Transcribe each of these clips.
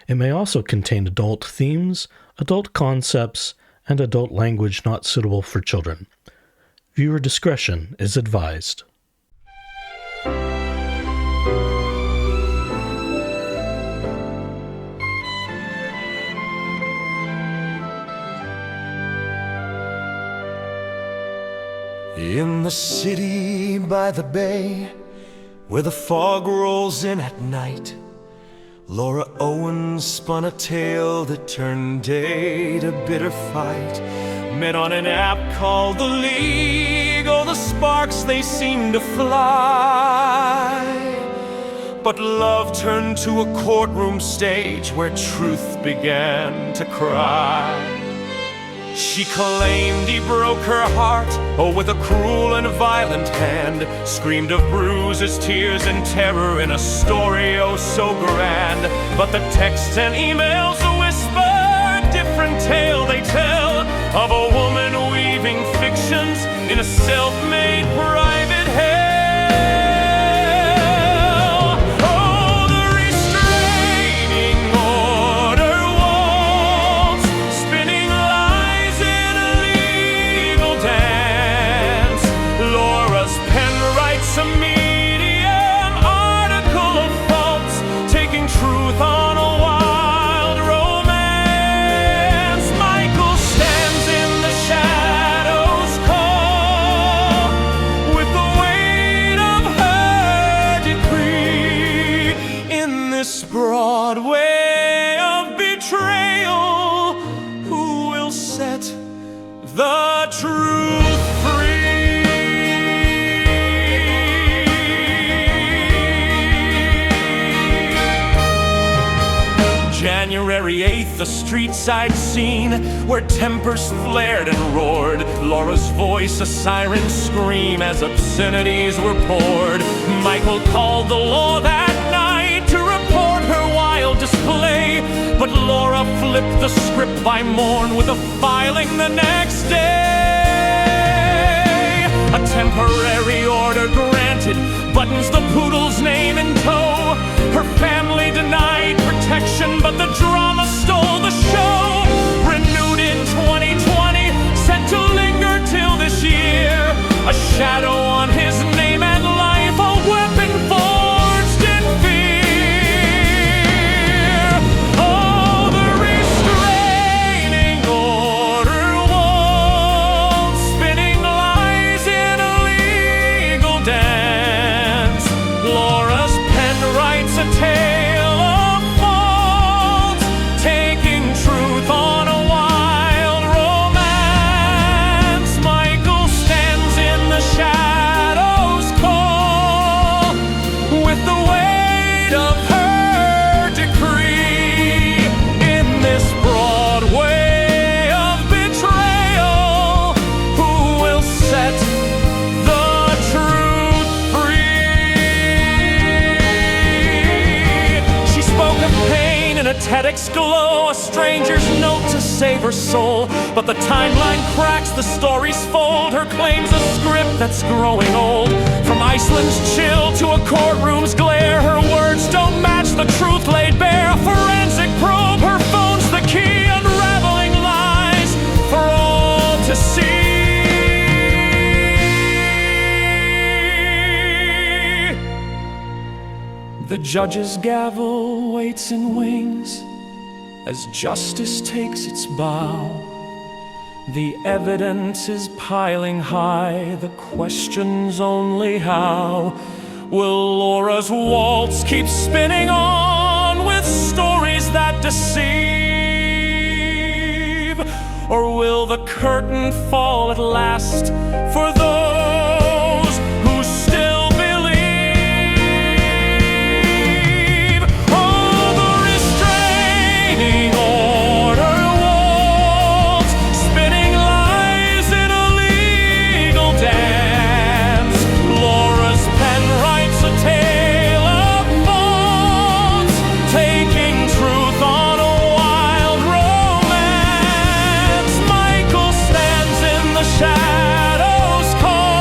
It may also contain adult themes, adult concepts, and adult language not suitable for children. Viewer discretion is advised. In the city by the bay, where the fog rolls in at night, Laura Owens spun a tale that turned day to bitter fight. Met on an app called The League, oh, the sparks, they seemed to fly. But love turned to a courtroom stage where truth began to cry. She claimed he broke her heart, oh, with a cruel and violent hand. Screamed of bruises, tears, and terror in a story oh so grand. But the texts and emails whisper a different tale they tell of a woman weaving fictions in a self-made private hell. Oh, the restraining order waltz, spinning lies in a legal dance. Laura's pen writes a medium article of faults, taking truth on a wild romance. Michael stands in the shadows, call with the weight of her decree. In this Broadway of betrayal, who will set the truth free? January 8th, the street-side scene where tempers flared and roared. Laura's voice a siren scream as obscenities were poured. Michael called the law that night to report her wild display, but Laura flipped the script by morn with a filing the next day. A temporary order granted, buttons the poodle's name in tow. Her family denied protection, but the drama stole the show. Renewed in 2020, set to linger till this year. A shadow on his name and life, a weapon forged in fear. Oh, the restraining order waltz, spinning lies in a legal dance. Laura's pen writes a tale of fault, taking truth on a wild romance. Michael stands in the shadows, call with the weight of her decree. In this Broadway of betrayal, who will set the truth free? She spoke of pain in a TEDx glow, a stranger's note to save her soul. But the timeline cracks, the stories fold. Her claim's a script that's growing old. From Iceland's chill to a courtroom's glare, her words don't match the truth laid bare. A forensic probe, her phone's the key, unraveling lies for all to see. The judge's gavel waits and wings as justice takes its bow. The evidence is piling high, the question's only how. Will Laura's waltz keep spinning on with stories that deceive? Or will the curtain fall at last for those who still believe? Oh, the restraining order waltz, spinning lies in a legal dance. Laura's pen writes a tale of faults, taking truth on a wild romance. Michael stands in the shadows, call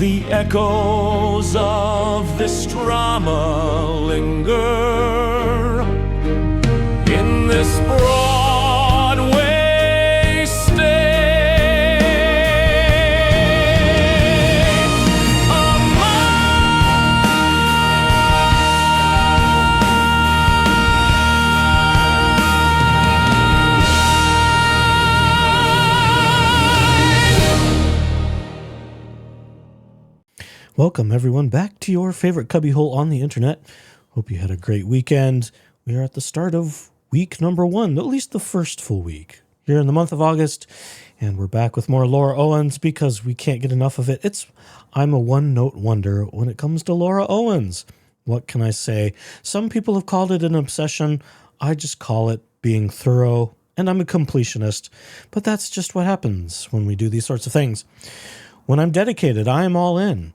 the echoes of this drama linger in this Broadway state of Welcome, everyone, back to your favorite cubbyhole on the internet. Hope you had a great weekend. We are at the start of week number 1, at least the first full week, here in the month of August, and we're back with more Laura Owens because we can't get enough of it. I'm a one-note wonder when it comes to Laura Owens. What can I say? Some people have called it an obsession. I just call it being thorough, and I'm a completionist, but that's just what happens when we do these sorts of things. When I'm dedicated, I am all in.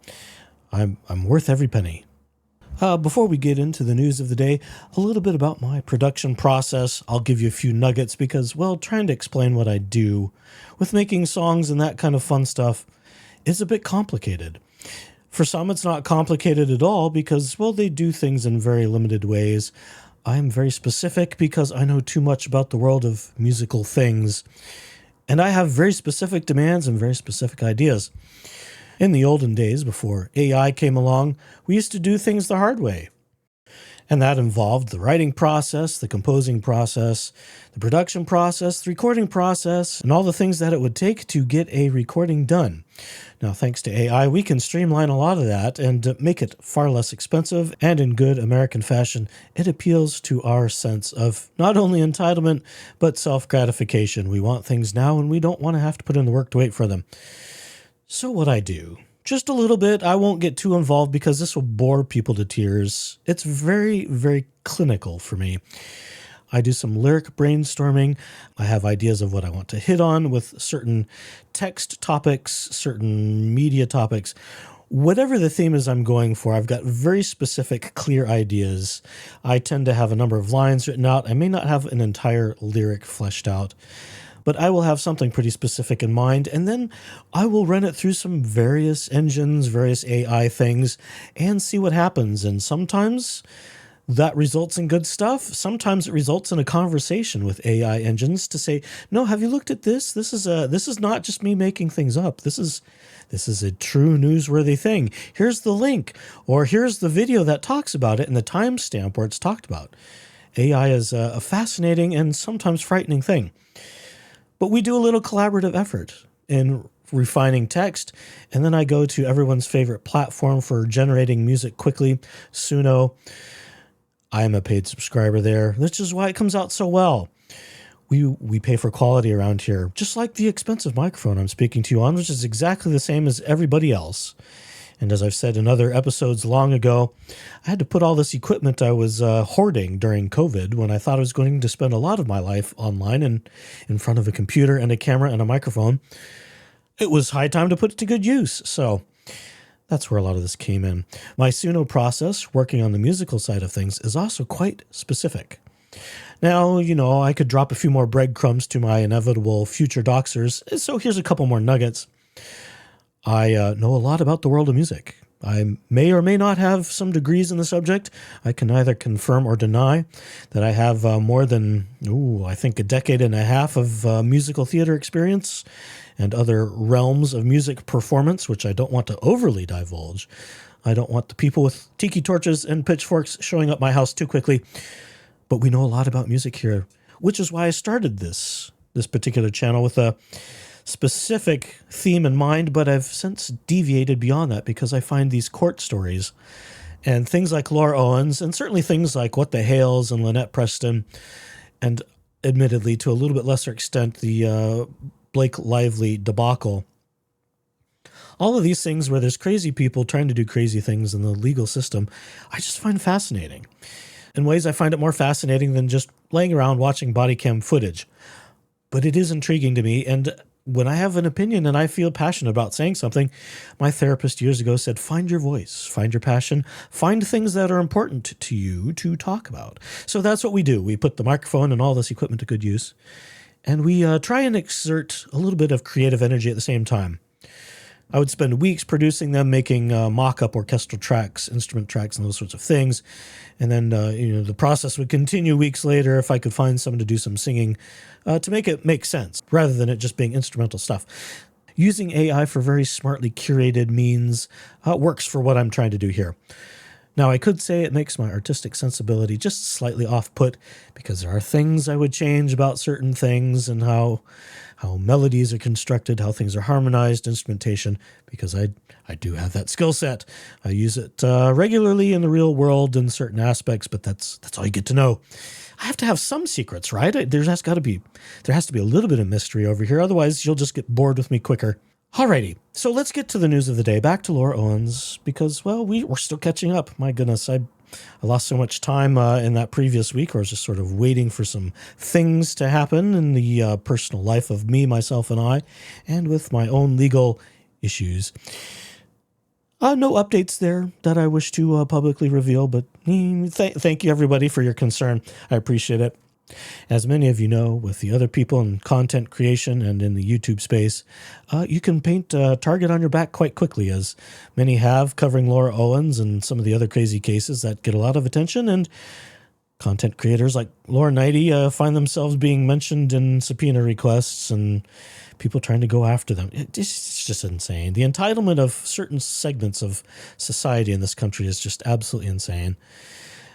I'm worth every penny. Before we get into the news of the day, a little bit about my production process. I'll give you a few nuggets because, well, trying to explain what I do with making songs and that kind of fun stuff is a bit complicated. For some, it's not complicated at all because, well, they do things in very limited ways. I'm very specific because I know too much about the world of musical things. And I have very specific demands and very specific ideas. In the olden days, before AI came along, we used to do things the hard way. And that involved the writing process, the composing process, the production process, the recording process, and all the things that it would take to get a recording done. Now, thanks to AI, we can streamline a lot of that and make it far less expensive, and in good American fashion, it appeals to our sense of not only entitlement, but self-gratification. We want things now, and we don't want to have to put in the work to wait for them. So what I do, just a little bit, I won't get too involved because this will bore people to tears. It's very, very clinical for me. I do some lyric brainstorming. I have ideas of what I want to hit on with certain text topics, certain media topics. Whatever the theme is I'm going for, I've got very specific, clear ideas. I tend to have a number of lines written out. I may not have an entire lyric fleshed out, but I will have something pretty specific in mind, and then I will run it through some various engines, various AI things, and see what happens. And sometimes that results in good stuff. Sometimes it results in a conversation with AI engines to say, no, have you looked at this? This is not just me making things up. This is a true newsworthy thing. Here's the link, or here's the video that talks about it and the timestamp where it's talked about. AI is a fascinating and sometimes frightening thing. But we do a little collaborative effort in refining text, and then I go to everyone's favorite platform for generating music quickly, Suno. I am a paid subscriber there, which is why it comes out so well. We pay for quality around here, just like the expensive microphone I'm speaking to you on, which is exactly the same as everybody else. And as I've said in other episodes long ago, I had to put all this equipment I was hoarding during COVID when I thought I was going to spend a lot of my life online and in front of a computer and a camera and a microphone. It was high time to put it to good use. So that's where a lot of this came in. My Suno process, working on the musical side of things, is also quite specific. Now, I could drop a few more breadcrumbs to my inevitable future doxers, so here's a couple more nuggets. I know a lot about the world of music. I may or may not have some degrees in the subject. I can neither confirm or deny that I have more than, I think a decade and a half of musical theater experience and other realms of music performance, which I don't want to overly divulge. I don't want the people with tiki torches and pitchforks showing up my house too quickly. But we know a lot about music here, which is why I started this particular channel with a specific theme in mind, but I've since deviated beyond that because I find these court stories and things like Laura Owens, and certainly things like What the Hales and Lynette Preston, and admittedly to a little bit lesser extent the Blake Lively debacle. All of these things where there's crazy people trying to do crazy things in the legal system, I just find fascinating. In ways I find it more fascinating than just laying around watching body cam footage. But it is intriguing to me, and when I have an opinion and I feel passionate about saying something, my therapist years ago said, find your voice, find your passion, find things that are important to you to talk about. So that's what we do. We put the microphone and all this equipment to good use, and we try and exert a little bit of creative energy at the same time. I would spend weeks producing them, making mock-up orchestral tracks, instrument tracks, and those sorts of things. And then, the process would continue weeks later if I could find someone to do some singing to make it make sense, rather than it just being instrumental stuff. Using AI for very smartly curated means works for what I'm trying to do here. Now, I could say it makes my artistic sensibility just slightly off-put because there are things I would change about certain things and how melodies are constructed, how things are harmonized, instrumentation, because I do have that skill set. I use it regularly in the real world in certain aspects, but that's all you get to know. I have to have some secrets, right? There has to be a little bit of mystery over here. Otherwise, you'll just get bored with me quicker. Alrighty, so let's get to the news of the day. Back to Laura Owens, because, well, we're still catching up. My goodness, I lost so much time in that previous week, or I was just sort of waiting for some things to happen in the personal life of me, myself, and I, and with my own legal issues. No updates there that I wish to publicly reveal, but thank you, everybody, for your concern. I appreciate it. As many of you know, with the other people in content creation and in the YouTube space, you can paint a target on your back quite quickly, as many have, covering Laura Owens and some of the other crazy cases that get a lot of attention. And content creators like Laura Knighty find themselves being mentioned in subpoena requests and people trying to go after them. It's just insane. The entitlement of certain segments of society in this country is just absolutely insane.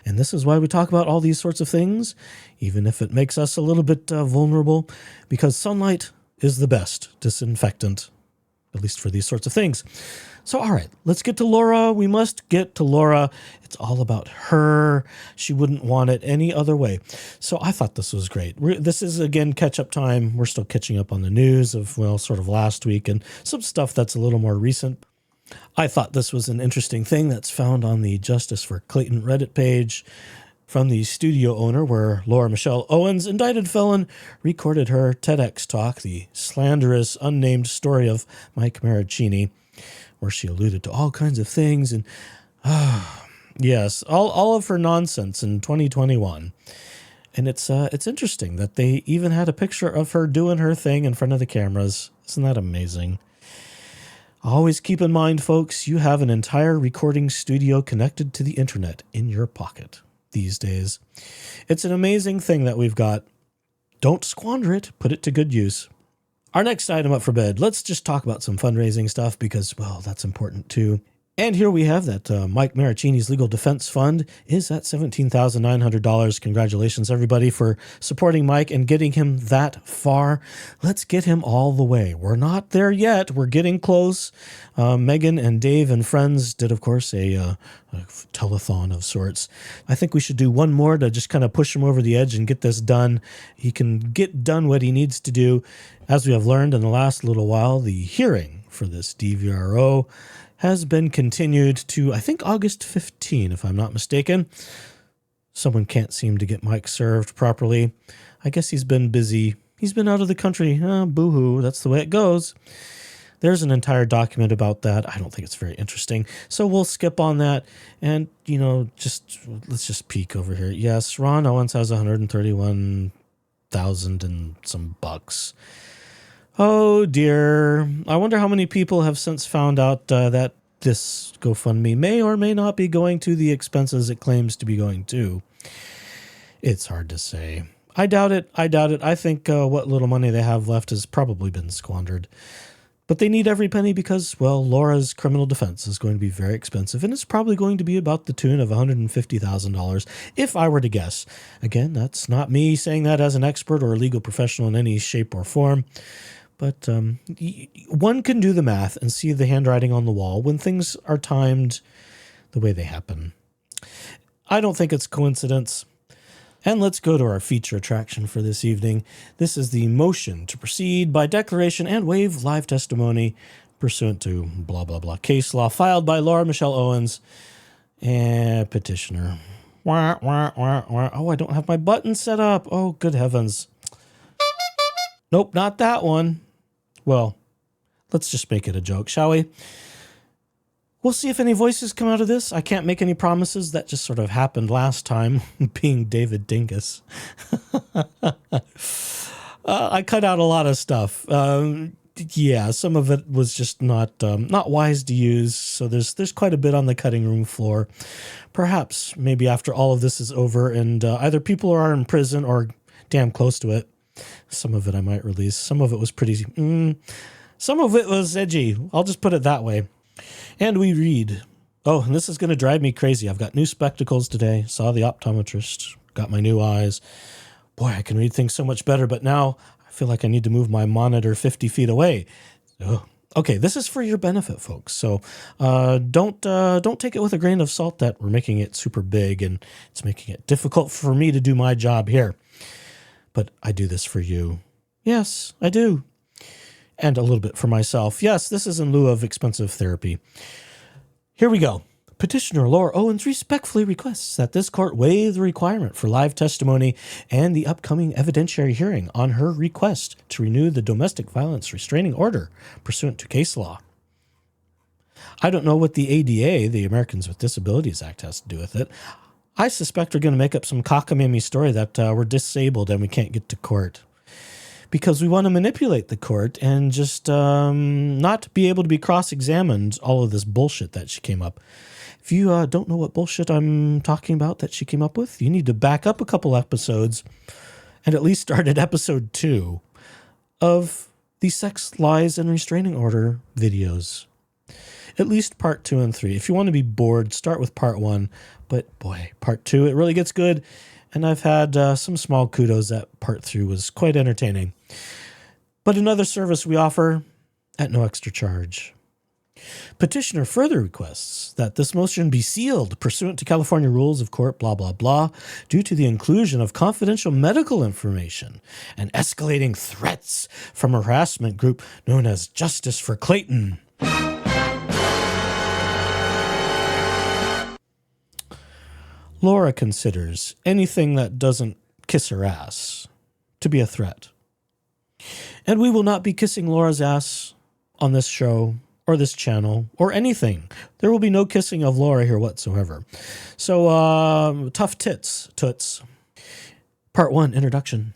And this is why we talk about all these sorts of things, even if it makes us a little bit vulnerable, because sunlight is the best disinfectant, at least for these sorts of things. So, all right, let's get to Laura. We must get to Laura. It's all about her. She wouldn't want it any other way. So I thought this was great. This is, again, catch-up time. We're still catching up on the news of, well, sort of last week and some stuff that's a little more recent. I thought this was an interesting thing that's found on the Justice for Clayton Reddit page from the studio owner, where Laura Michelle Owens, indicted felon, recorded her TEDx talk, The Slanderous Unnamed Story of Mike Marriccini, where she alluded to all kinds of things and, yes, all of her nonsense in 2021. And it's interesting that they even had a picture of her doing her thing in front of the cameras. Isn't that amazing? Always keep in mind, folks, you have an entire recording studio connected to the internet in your pocket these days. It's an amazing thing that we've got. Don't squander it. Put it to good use. Our next item up for bed, let's just talk about some fundraising stuff because, well, that's important too. And here we have that Mike Marriccini's Legal Defense Fund is at $17,900. Congratulations, everybody, for supporting Mike and getting him that far. Let's get him all the way. We're not there yet. We're getting close. Megan and Dave and friends did, of course, a telethon of sorts. I think we should do one more to just kind of push him over the edge and get this done. He can get done what he needs to do. As we have learned in the last little while, the hearing for this DVRO has been continued to, I think, August 15, if I'm not mistaken. Someone can't seem to get Mike served properly. I guess he's been busy. He's been out of the country. Boo-hoo. That's the way it goes. There's an entire document about that. I don't think it's very interesting. So we'll skip on that. And, let's just peek over here. Yes, Ron Owens has 131,000 and some bucks. Oh, dear. I wonder how many people have since found out that this GoFundMe may or may not be going to the expenses it claims to be going to. It's hard to say. I doubt it. I think what little money they have left has probably been squandered. But they need every penny because, well, Laura's criminal defense is going to be very expensive, and it's probably going to be about the tune of $150,000, if I were to guess. Again, that's not me saying that as an expert or a legal professional in any shape or form. But one can do the math and see the handwriting on the wall when things are timed the way they happen. I don't think it's coincidence. And let's go to our feature attraction for this evening. This is the motion to proceed by declaration and waive live testimony pursuant to blah, blah, blah case law filed by Laura Michelle Owens and petitioner. Wah, wah, wah, wah. Oh, I don't have my button set up. Oh, good heavens. Nope, not that one. Well, let's just make it a joke, shall we? We'll see if any voices come out of this. I can't make any promises. That just sort of happened last time, being David Gingras. I cut out a lot of stuff. yeah, some of it was just not wise to use. So there's quite a bit on the cutting room floor. Perhaps maybe after all of this is over and either people are in prison or damn close to it, some of it I might release. Some of it was some of it was edgy. I'll just put it that way. And we read. Oh, and this is going to drive me crazy. I've got new spectacles today. Saw the optometrist. Got my new eyes. Boy, I can read things so much better, but now I feel like I need to move my monitor 50 feet away. Oh. Okay, this is for your benefit, folks. So don't take it with a grain of salt that we're making it super big and it's making it difficult for me to do my job here. But I do this for you. Yes, I do. And a little bit for myself. Yes, this is in lieu of expensive therapy. Here we go. Petitioner Laura Owens respectfully requests that this court waive the requirement for live testimony and the upcoming evidentiary hearing on her request to renew the domestic violence restraining order pursuant to case law. I don't know what the ADA, the Americans with Disabilities Act, has to do with it. I suspect we're going to make up some cockamamie story that we're disabled and we can't get to court. Because we want to manipulate the court and just not be able to be cross-examined, all of this bullshit that she came up. If you don't know what bullshit I'm talking about that she came up with, you need to back up a couple episodes and at least start at episode 2 of the Sex, Lies, and Restraining Order videos. At least part 2 and 3. If you want to be bored, start with part 1. But boy, part 2, it really gets good. And I've had some small kudos that part 3 was quite entertaining. But another service we offer at no extra charge. Petitioner further requests that this motion be sealed pursuant to California rules of court, blah, blah, blah, due to the inclusion of confidential medical information and escalating threats from a harassment group known as Justice for Clayton. Laura considers anything that doesn't kiss her ass to be a threat. And we will not be kissing Laura's ass on this show or this channel or anything. There will be no kissing of Laura here whatsoever. So, tough toots. Part 1, Introduction.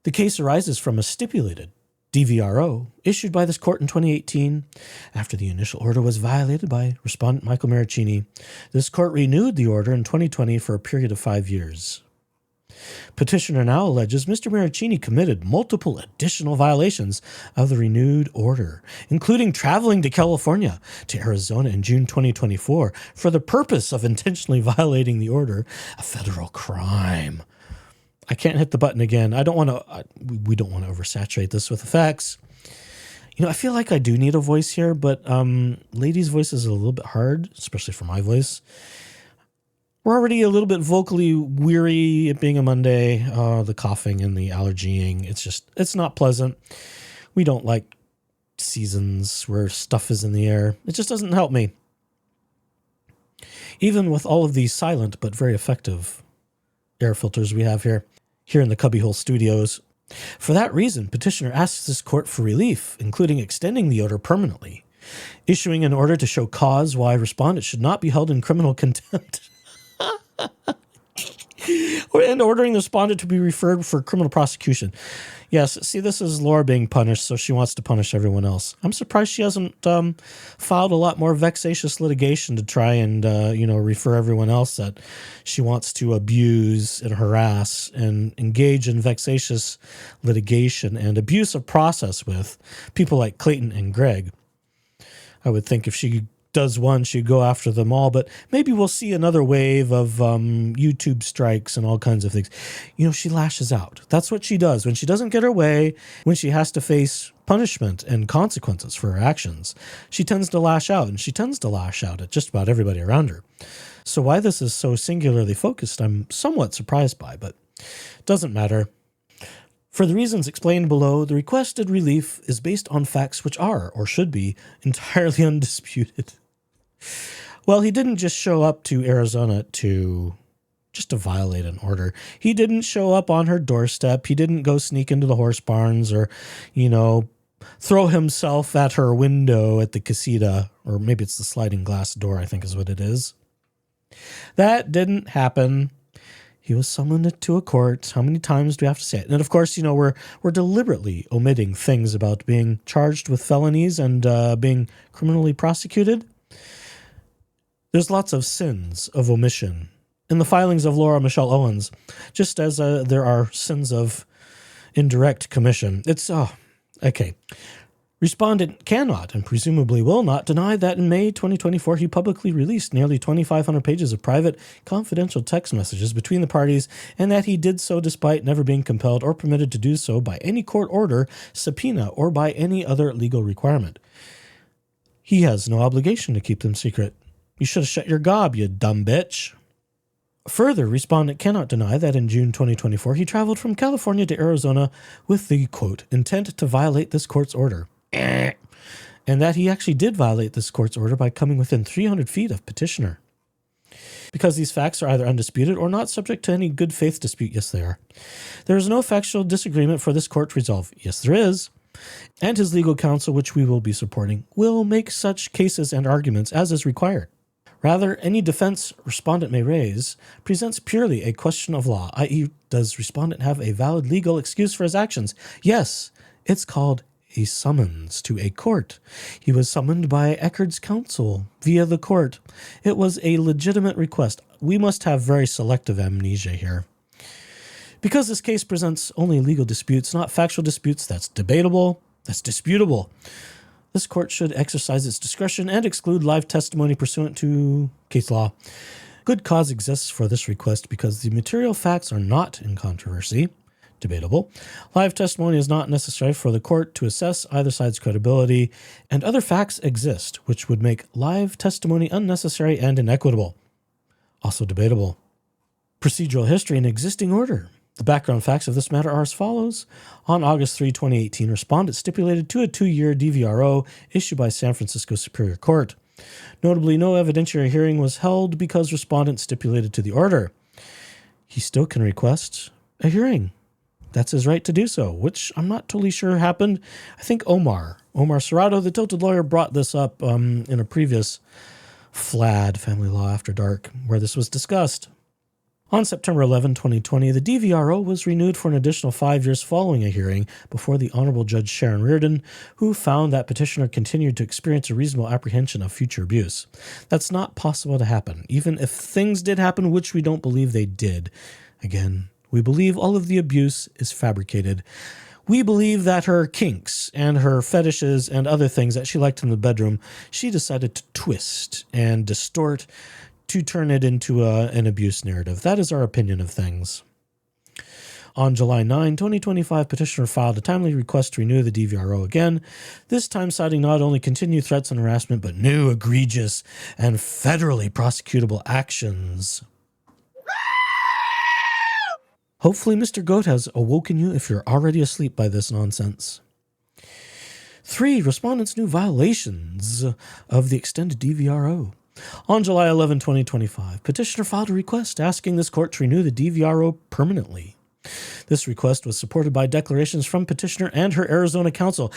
The case arises from a stipulated DVRO issued by this court in 2018 after the initial order was violated by respondent Mike Marriccini. This court renewed the order in 2020 for a period of 5 years. Petitioner now alleges Mr. Marriccini committed multiple additional violations of the renewed order, including traveling to California to Arizona in June 2024 for the purpose of intentionally violating the order, a federal crime. I can't hit the button again. We don't want to oversaturate this with effects. I feel like I do need a voice here, but ladies' voice is a little bit hard, especially for my voice. We're already a little bit vocally weary, it being a Monday, the coughing and the allergying. It's not pleasant. We don't like seasons where stuff is in the air. It just doesn't help me. Even with all of these silent but very effective air filters we have here in the Cubbyhole Studios. For that reason, petitioner asks this court for relief, including extending the order permanently, issuing an order to show cause why respondent should not be held in criminal contempt, and ordering the respondent to be referred for criminal prosecution. Yes, see, this is Laura being punished, so she wants to punish everyone else. I'm surprised she hasn't filed a lot more vexatious litigation to try and, refer everyone else that she wants to abuse and harass and engage in vexatious litigation and abuse of process with people like Clayton and Greg. I would think if she does one, she'd go after them all, but maybe we'll see another wave of YouTube strikes and all kinds of things. She lashes out. That's what she does. When she doesn't get her way, when she has to face punishment and consequences for her actions, she tends to lash out, and she tends to lash out at just about everybody around her. So why this is so singularly focused, I'm somewhat surprised by, but it doesn't matter. For the reasons explained below, the requested relief is based on facts which are, or should be, entirely undisputed. Well, he didn't just show up to Arizona to violate an order. He didn't show up on her doorstep. He didn't go sneak into the horse barns or, throw himself at her window at the casita, or maybe it's the sliding glass door, I think is what it is. That didn't happen. He was summoned to a court. How many times do we have to say it? And of course, we're deliberately omitting things about being charged with felonies and being criminally prosecuted. There's lots of sins of omission in the filings of Laura Michelle Owens, just as there are sins of indirect commission. Okay. Respondent cannot and presumably will not deny that in May 2024, he publicly released nearly 2,500 pages of private, confidential text messages between the parties, and that he did so despite never being compelled or permitted to do so by any court order, subpoena, or by any other legal requirement. He has no obligation to keep them secret. You should have shut your gob, you dumb bitch. Further, respondent cannot deny that in June 2024, he traveled from California to Arizona with the, quote, intent to violate this court's order. And that he actually did violate this court's order by coming within 300 feet of petitioner. Because these facts are either undisputed or not subject to any good faith dispute. Yes, they are. There is no factual disagreement for this court to resolve. Yes, there is. And his legal counsel, which we will be supporting, will make such cases and arguments as is required. Rather, any defense respondent may raise presents purely a question of law, i.e., does respondent have a valid legal excuse for his actions? Yes, it's called a summons to a court. He was summoned by Eckerd's counsel via the court. It was a legitimate request. We must have very selective amnesia here. Because this case presents only legal disputes, not factual disputes, that's debatable, that's disputable. This court should exercise its discretion and exclude live testimony pursuant to case law. Good cause exists for this request because the material facts are not in controversy. Debatable. Live testimony is not necessary for the court to assess either side's credibility, and other facts exist which would make live testimony unnecessary and inequitable. Also debatable. Procedural history and existing order. The background facts of this matter are as follows. On August 3, 2018, respondent stipulated to a 2-year DVRO issued by San Francisco Superior Court. Notably, no evidentiary hearing was held because respondent stipulated to the order. He still can request a hearing. That's his right to do so, which I'm not totally sure happened. I think Omar Serrato, the tilted lawyer, brought this up in a previous FLAD, Family Law After Dark, where this was discussed. On September 11, 2020, the DVRO was renewed for an additional 5 years following a hearing before the Honorable Judge Sharon Reardon, who found that petitioner continued to experience a reasonable apprehension of future abuse. That's not possible to happen, even if things did happen, which we don't believe they did. Again, we believe all of the abuse is fabricated. We believe that her kinks and her fetishes and other things that she liked in the bedroom, she decided to twist and distort to turn it into an abuse narrative. That is our opinion of things. On July 9, 2025, petitioner filed a timely request to renew the DVRO again, this time citing not only continued threats and harassment, but new egregious and federally prosecutable actions. Hopefully, Mr. Goat has awoken you if you're already asleep by this nonsense. 3. Respondents' new violations of the extended DVRO. On July 11, 2025, petitioner filed a request asking this court to renew the DVRO permanently. This request was supported by declarations from petitioner and her Arizona counsel.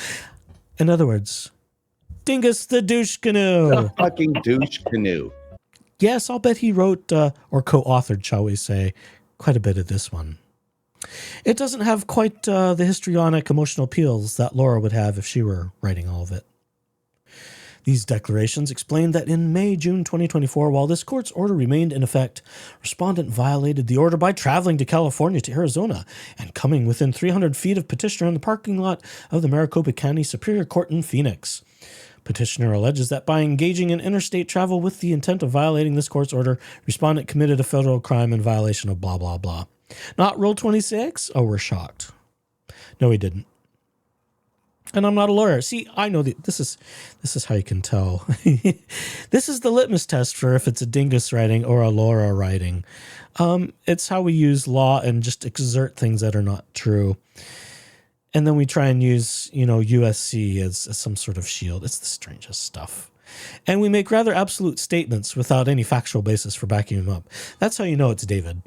In other words, Dingus the douche canoe. The fucking douche canoe. Yes, I'll bet he wrote, or co-authored, shall we say, quite a bit of this one. It doesn't have quite the histrionic emotional appeals that Laura would have if she were writing all of it. These declarations explained that in May-June 2024, while this court's order remained in effect, respondent violated the order by traveling to California to Arizona and coming within 300 feet of petitioner in the parking lot of the Maricopa County Superior Court in Phoenix. Petitioner alleges that by engaging in interstate travel with the intent of violating this court's order, respondent committed a federal crime in violation of blah, blah, blah. Not Rule 26? Oh, we're shocked. No, he didn't. And I'm not a lawyer. See, I know that this is how you can tell. This is the litmus test for if it's a Dingus writing or a Laura writing. It's how we use law and just exert things that are not true. And then we try and use, USC as some sort of shield. It's the strangest stuff. And we make rather absolute statements without any factual basis for backing them up. That's how you know it's David.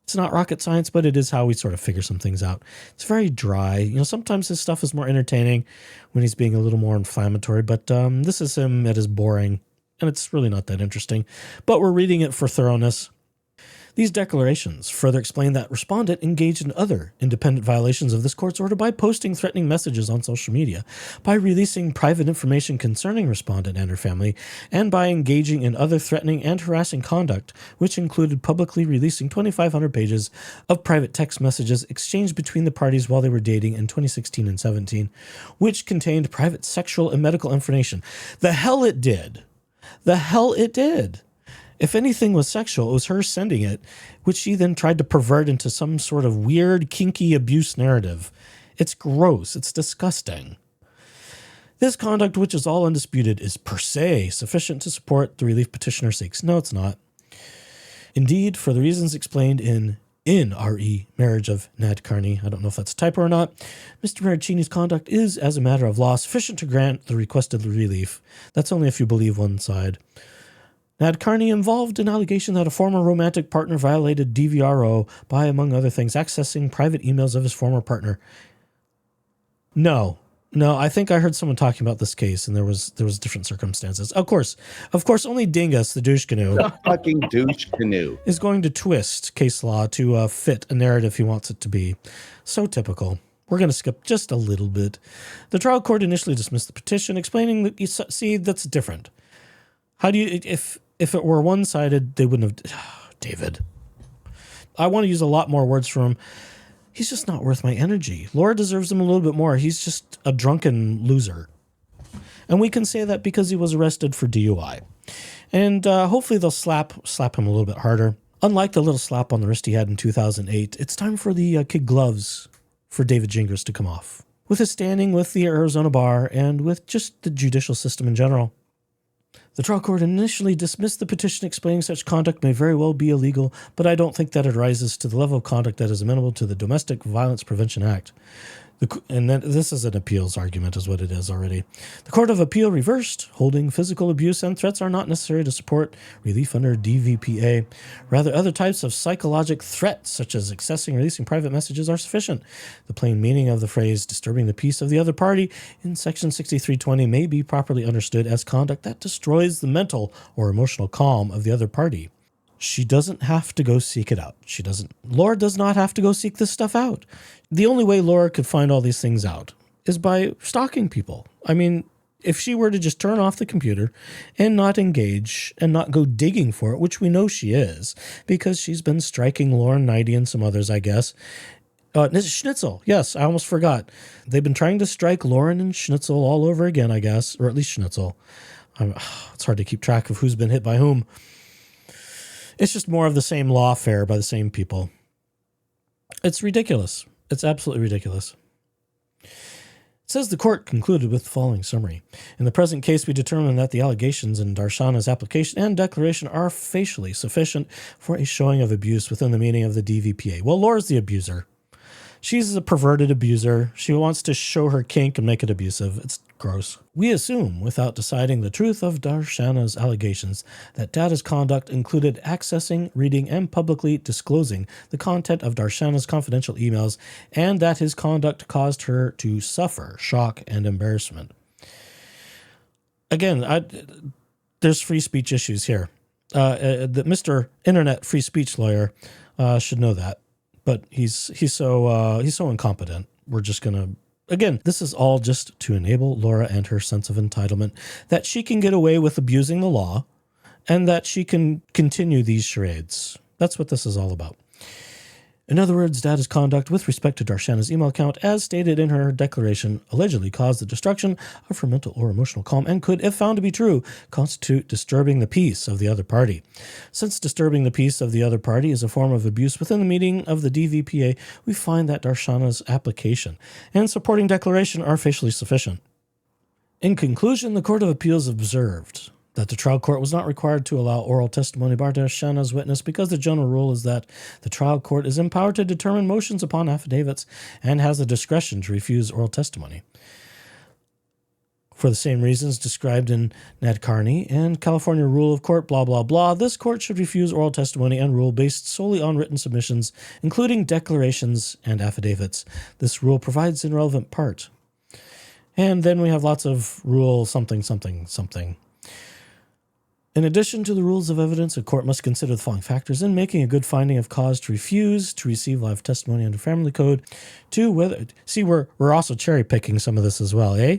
It's not rocket science, but it is how we sort of figure some things out. It's very dry. Sometimes his stuff is more entertaining when he's being a little more inflammatory, but this is him at his boring, and it's really not that interesting. But we're reading it for thoroughness. These declarations further explain that respondent engaged in other independent violations of this court's order by posting threatening messages on social media, by releasing private information concerning respondent and her family, and by engaging in other threatening and harassing conduct, which included publicly releasing 2,500 pages of private text messages exchanged between the parties while they were dating in 2016 and 17, which contained private sexual and medical information. The hell it did. The hell it did. If anything was sexual, it was her sending it, which she then tried to pervert into some sort of weird, kinky abuse narrative. It's gross. It's disgusting. This conduct, which is all undisputed, is per se sufficient to support the relief petitioner seeks. No, it's not. Indeed, for the reasons explained in R.E. Marriage of Nad Carney, I don't know if that's a typo or not, Mr. Marriccini's conduct is, as a matter of law, sufficient to grant the requested relief. That's only if you believe one side. Nad Carney involved an allegation that a former romantic partner violated DVRO by, among other things, accessing private emails of his former partner. No, I think I heard someone talking about this case, and there was different circumstances. Of course, only Dingus, the douche canoe, The fucking douche canoe. is going to twist case law to fit a narrative he wants it to be. So typical. We're going to skip just a little bit. The trial court initially dismissed the petition, explaining that, see, that's different. How do you, if it were one-sided, they wouldn't have, David. I want to use a lot more words for him. He's just not worth my energy. Laura deserves him a little bit more. He's just a drunken loser. And we can say that because he was arrested for DUI. And hopefully they'll slap him a little bit harder. Unlike the little slap on the wrist he had in 2008, it's time for the kid gloves for David Gingras to come off. With his standing with the Arizona bar and with just the judicial system in general. The trial court initially dismissed the petition, explaining such conduct may very well be illegal, but I don't think that it rises to the level of conduct that is amenable to the Domestic Violence Prevention Act. And then this is an appeals argument is what it is already. The Court of Appeal reversed, holding physical abuse and threats are not necessary to support relief under DVPA. Rather, other types of psychologic threats, such as accessing or releasing private messages, are sufficient. The plain meaning of the phrase disturbing the peace of the other party in Section 6320 may be properly understood as conduct that destroys the mental or emotional calm of the other party. She doesn't have to go seek it out. Laura does not have to go seek this stuff out. The only way Laura could find all these things out is by stalking people. I mean, if she were to just turn off the computer and not engage and not go digging for it, which we know she is, because she's been striking Lauren Knighty and some others, I guess. Schnitzel. Yes, I almost forgot. They've been trying to strike Lauren and Schnitzel all over again, I guess, or at least Schnitzel. It's hard to keep track of who's been hit by whom. It's just more of the same lawfare by the same people. It's ridiculous. It's absolutely ridiculous. It says the court concluded with the following summary. In the present case, we determined that the allegations in Darshana's application and declaration are facially sufficient for a showing of abuse within the meaning of the DVPA. Well, Laura's the abuser. She's a perverted abuser. She wants to show her kink and make it abusive. It's gross. We assume, without deciding the truth of Darshana's allegations, that Dada's conduct included accessing, reading, and publicly disclosing the content of Darshana's confidential emails, and that his conduct caused her to suffer shock and embarrassment. Again, there's free speech issues here. The Mr. Internet free speech lawyer should know that. But he's so incompetent. We're just gonna, again, this is all just to enable Laura and her sense of entitlement that she can get away with abusing the law and that she can continue these charades. That's what this is all about. In other words, Dada's conduct with respect to Darshana's email account, as stated in her declaration, allegedly caused the destruction of her mental or emotional calm and could, if found to be true, constitute disturbing the peace of the other party. Since disturbing the peace of the other party is a form of abuse within the meaning of the DVPA, we find that Darshana's application and supporting declaration are facially sufficient. In conclusion, the Court of Appeals observed that the trial court was not required to allow oral testimony by Darshana's witness because the general rule is that the trial court is empowered to determine motions upon affidavits and has the discretion to refuse oral testimony. For the same reasons described in Nad Carney and California Rule of Court, blah, blah, blah, this court should refuse oral testimony and rule based solely on written submissions, including declarations and affidavits. This rule provides an irrelevant part. And then we have lots of rule something, something, something. In addition to the rules of evidence, a court must consider the following factors in making a good finding of cause to refuse to receive live testimony under Family Code. 2, whether, see, we're also cherry picking some of this as well, eh?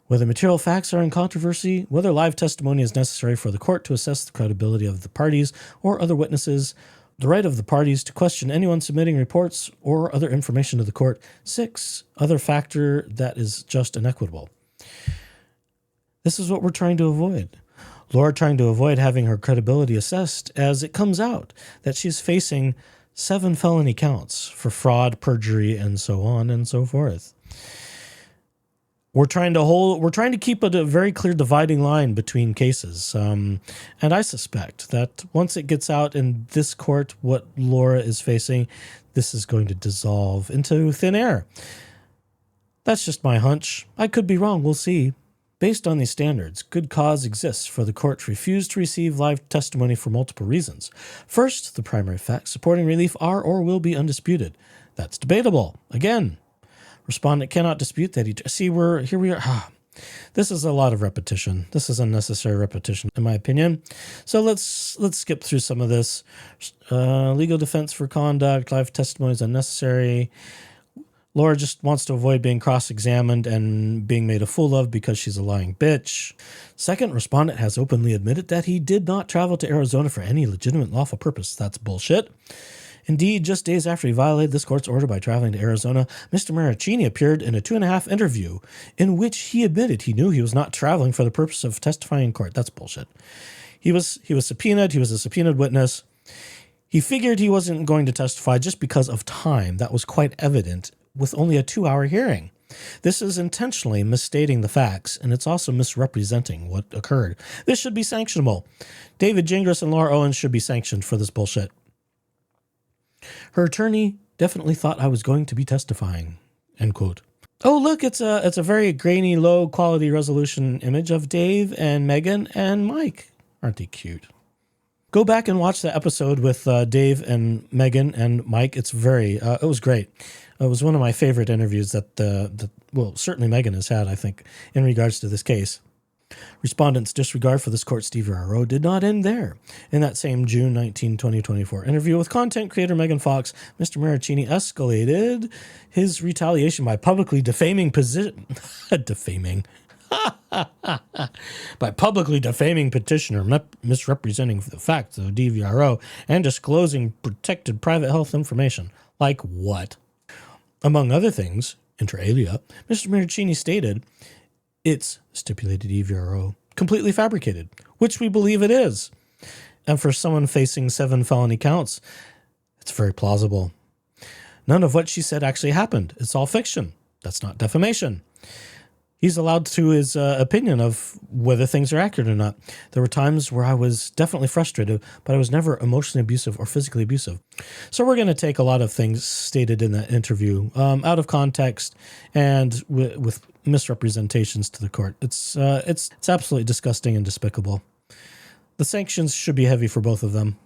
Whether material facts are in controversy, whether live testimony is necessary for the court to assess the credibility of the parties or other witnesses, the right of the parties to question anyone submitting reports or other information to the court. 6, other factor that is just and equitable. This is what we're trying to avoid. Laura trying to avoid having her credibility assessed as it comes out that she's facing 7 felony counts for fraud, perjury, and so on and so forth. We're trying to keep a very clear dividing line between cases. And I suspect that once it gets out in this court what Laura is facing, this is going to dissolve into thin air. That's just my hunch. I could be wrong. We'll see. Based on these standards, good cause exists for the court to refuse to receive live testimony for multiple reasons. First, the primary facts supporting relief are or will be undisputed. That's debatable. Again, respondent cannot dispute that here we are. This is a lot of repetition. This is unnecessary repetition, in my opinion. So let's skip through some of this. Legal defense for conduct, live testimony is unnecessary. Laura just wants to avoid being cross-examined and being made a fool of because she's a lying bitch. Second, respondent has openly admitted that he did not travel to Arizona for any legitimate lawful purpose. That's bullshit. Indeed, just days after he violated this court's order by traveling to Arizona, Mr. Marriccini appeared in a 2.5 interview in which he admitted he knew he was not traveling for the purpose of testifying in court. That's bullshit. He was subpoenaed. He was a subpoenaed witness. He figured he wasn't going to testify just because of time. That was quite evident with only a 2-hour hearing. This is intentionally misstating the facts, and it's also misrepresenting what occurred. This should be sanctionable. David Gingras and Laura Owens should be sanctioned for this bullshit. Her attorney definitely thought I was going to be testifying, end quote. Oh, look, it's a very grainy, low-quality resolution image of Dave and Megan and Mike. Aren't they cute? Go back and watch the episode with Dave and Megan and Mike. It's it was great. It was one of my favorite interviews that certainly Megan has had, I think, in regards to this case. Respondent's disregard for this court's DVRO did not end there. In that same June 19, 2024 interview with content creator Megan Fox, Mr. Marriccini escalated his retaliation by publicly defaming by publicly defaming petitioner, misrepresenting the facts of the DVRO, and disclosing protected private health information. Like what? Among other things, inter alia, Mr. Marriccini stated, it's stipulated DVRO, completely fabricated, which we believe it is. And for someone facing 7 felony counts, it's very plausible. None of what she said actually happened. It's all fiction. That's not defamation. He's allowed to his opinion of whether things are accurate or not. There were times where I was definitely frustrated, but I was never emotionally abusive or physically abusive. So we're going to take a lot of things stated in that interview out of context and with misrepresentations to the court. It's absolutely disgusting and despicable. The sanctions should be heavy for both of them.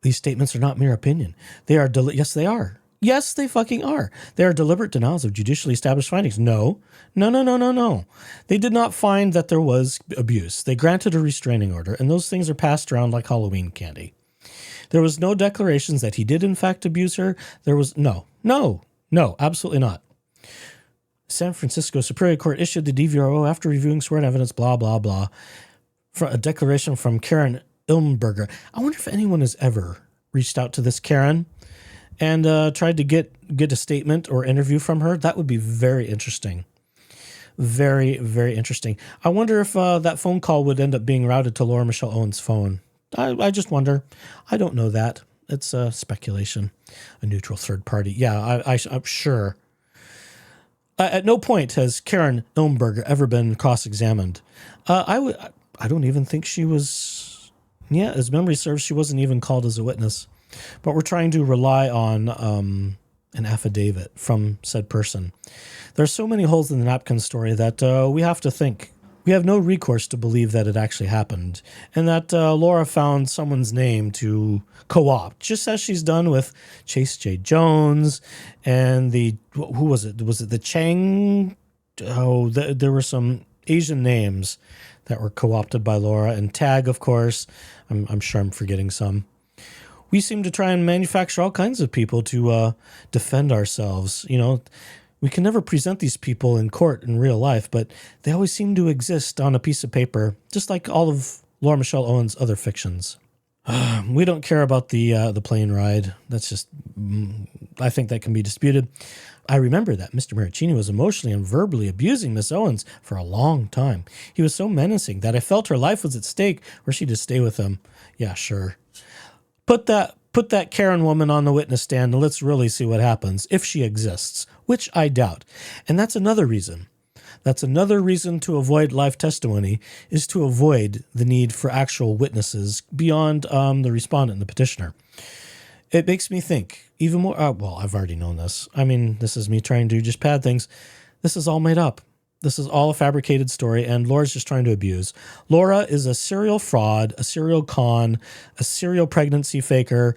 These statements are not mere opinion. They are yes, they are. Yes, they fucking are. They are deliberate denials of judicially established findings. No. They did not find that there was abuse. They granted a restraining order, and those things are passed around like Halloween candy. There was no declarations that he did in fact abuse her. There was no, absolutely not. San Francisco Superior Court issued the DVRO after reviewing sworn evidence, blah, blah, blah, for a declaration from Karen Ilmberger. I wonder if anyone has ever reached out to this Karen and tried to get a statement or interview from her. That would be very interesting. Very, very interesting. I wonder if that phone call would end up being routed to Laura Michelle Owens' phone. I just wonder. I don't know that. It's speculation. A neutral third party. Yeah, I'm sure. At no point has Karen Ilmberger ever been cross-examined. I don't even think she was... Yeah, as memory serves, she wasn't even called as a witness. But we're trying to rely on an affidavit from said person. There are so many holes in the napkin story that we have to think. We have no recourse to believe that it actually happened, and that Laura found someone's name to co-opt, just as she's done with Chase J. Jones and who was it? Was it the Chang? Oh, there were some Asian names that were co-opted by Laura, and tag, of course. I'm sure I'm forgetting some. We seem to try and manufacture all kinds of people to defend ourselves. You know, we can never present these people in court in real life, but they always seem to exist on a piece of paper, just like all of Laura Michelle Owens' other fictions. We don't care about the plane ride. That's just, I think that can be disputed. I remember that Mr. Marriccini was emotionally and verbally abusing Miss Owens for a long time. He was so menacing that I felt her life was at stake were she to stay with him. Yeah, sure. Put that Karen woman on the witness stand and let's really see what happens, if she exists, which I doubt. And that's another reason. That's another reason to avoid live testimony, is to avoid the need for actual witnesses beyond the respondent and the petitioner. It makes me think even more. Well, I've already known this. I mean, this is me trying to just pad things. This is all made up. This is all a fabricated story, and Laura's just trying to abuse. Laura is a serial fraud, a serial con, a serial pregnancy faker,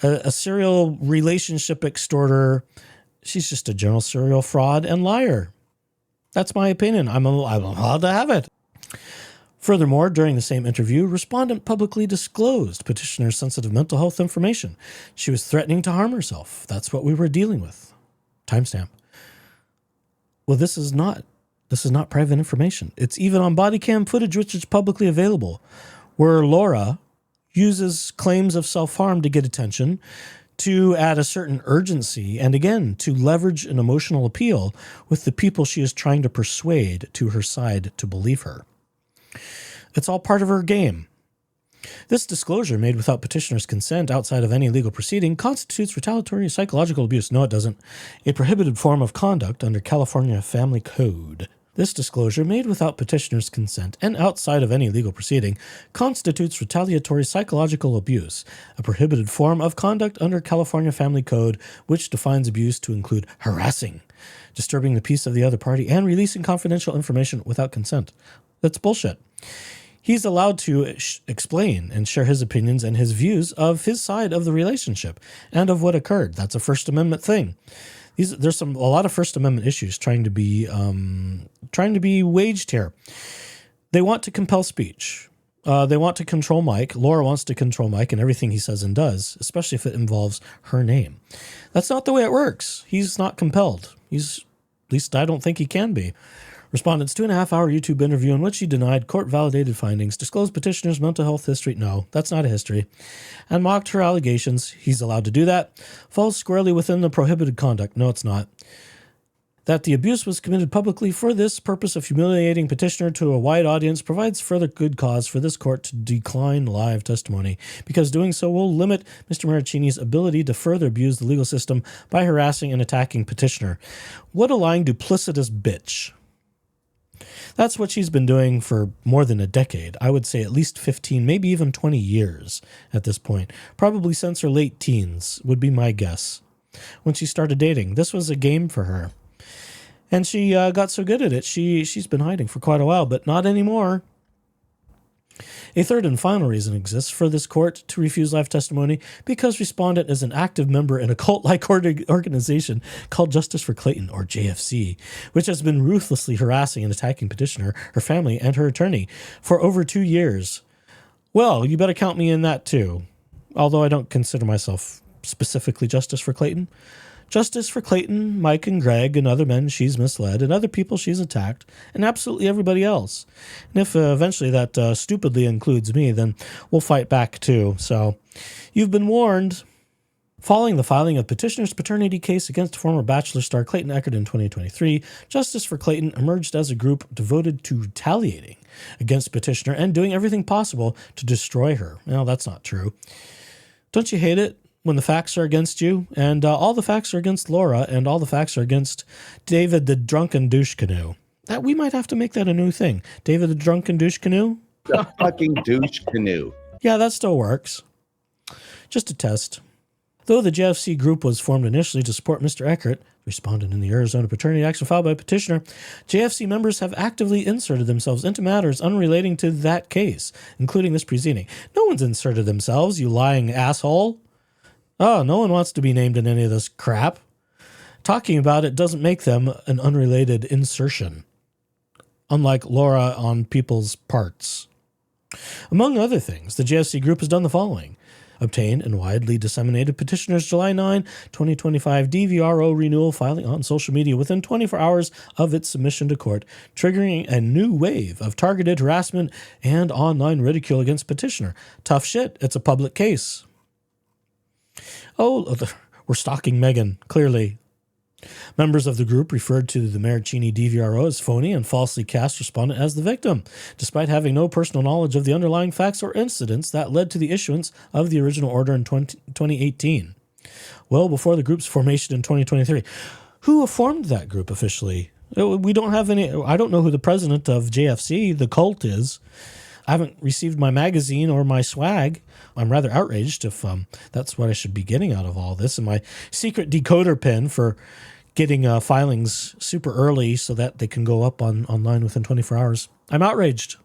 a serial relationship extorter. She's just a general serial fraud and liar. That's my opinion. I'm allowed to have it. Furthermore, during the same interview, respondent publicly disclosed petitioner's sensitive mental health information. She was threatening to harm herself. That's what we were dealing with. Timestamp. Well, this is not private information. It's even on body cam footage, which is publicly available, where Laura uses claims of self-harm to get attention, to add a certain urgency, and again, to leverage an emotional appeal with the people she is trying to persuade to her side to believe her. It's all part of her game. This disclosure, made without petitioner's consent outside of any legal proceeding, constitutes retaliatory psychological abuse. No, it doesn't. A prohibited form of conduct under California Family Code. This disclosure, made without petitioner's consent and outside of any legal proceeding, constitutes retaliatory psychological abuse, a prohibited form of conduct under California Family Code, which defines abuse to include harassing, disturbing the peace of the other party, and releasing confidential information without consent. That's bullshit. He's allowed to explain and share his opinions and his views of his side of the relationship and of what occurred. That's a First Amendment thing. There's a lot of First Amendment issues trying to be waged here. They want to compel speech. They want to control Mike. Laura wants to control Mike and everything he says and does, especially if it involves her name. That's not the way it works. He's not compelled. At least I don't think he can be. Respondent's 2.5-hour YouTube interview in which he denied court-validated findings, disclosed petitioner's mental health history. No, that's not a history. And mocked her allegations. He's allowed to do that. Falls squarely within the prohibited conduct. No, it's not. That the abuse was committed publicly for this purpose of humiliating petitioner to a wide audience provides further good cause for this court to decline live testimony, because doing so will limit Mr. Marriccini's ability to further abuse the legal system by harassing and attacking petitioner. What a lying, duplicitous bitch. That's what she's been doing for more than a decade. I would say at least 15, maybe even 20 years at this point. Probably since her late teens would be my guess. When she started dating, this was a game for her. And she got so good at it, she's been hiding for quite a while, but not anymore. A third and final reason exists for this court to refuse live testimony, because respondent is an active member in a cult-like organization called Justice for Clayton, or JFC, which has been ruthlessly harassing and attacking petitioner, her family, and her attorney for over 2 years. Well, you better count me in that too, although I don't consider myself specifically Justice for Clayton. Justice for Clayton, Mike and Greg, and other men she's misled, and other people she's attacked, and absolutely everybody else. And if eventually that stupidly includes me, then we'll fight back too. So you've been warned. Following the filing of petitioner's paternity case against former Bachelor star Clayton Echard in 2023, Justice for Clayton emerged as a group devoted to retaliating against petitioner and doing everything possible to destroy her. Well, that's not true. Don't you hate it when the facts are against you? And all the facts are against Laura, and all the facts are against David the Drunken Douche Canoe. That we might have to make that a new thing. David the Drunken Douche Canoe? The fucking douche canoe. Yeah, that still works. Just a test. Though the JFC group was formed initially to support Mr. Echard, respondent in the Arizona paternity action filed by petitioner, JFC members have actively inserted themselves into matters unrelating to that case, including this proceeding. No one's inserted themselves, you lying asshole. Oh, no one wants to be named in any of this crap. Talking about it doesn't make them an unrelated insertion. unlike Laura on people's parts. Among other things, the JFC group has done the following. Obtained and widely disseminated petitioner's July 9, 2025 DVRO renewal filing on social media within 24 hours of its submission to court, triggering a new wave of targeted harassment and online ridicule against petitioner. Tough shit. It's a public case. Oh, we're stalking Megan, clearly. Members of the group referred to the Marriccini DVRO as phony and falsely cast respondent as the victim, despite having no personal knowledge of the underlying facts or incidents that led to the issuance of the original order in 2018, well before the group's formation in 2023. Who formed that group officially? We don't have any. I don't know who the president of JFC, the cult, is. I haven't received my magazine or my swag. I'm rather outraged if that's what I should be getting out of all this, and my secret decoder pin for getting filings super early so that they can go up online within 24 hours. I'm outraged.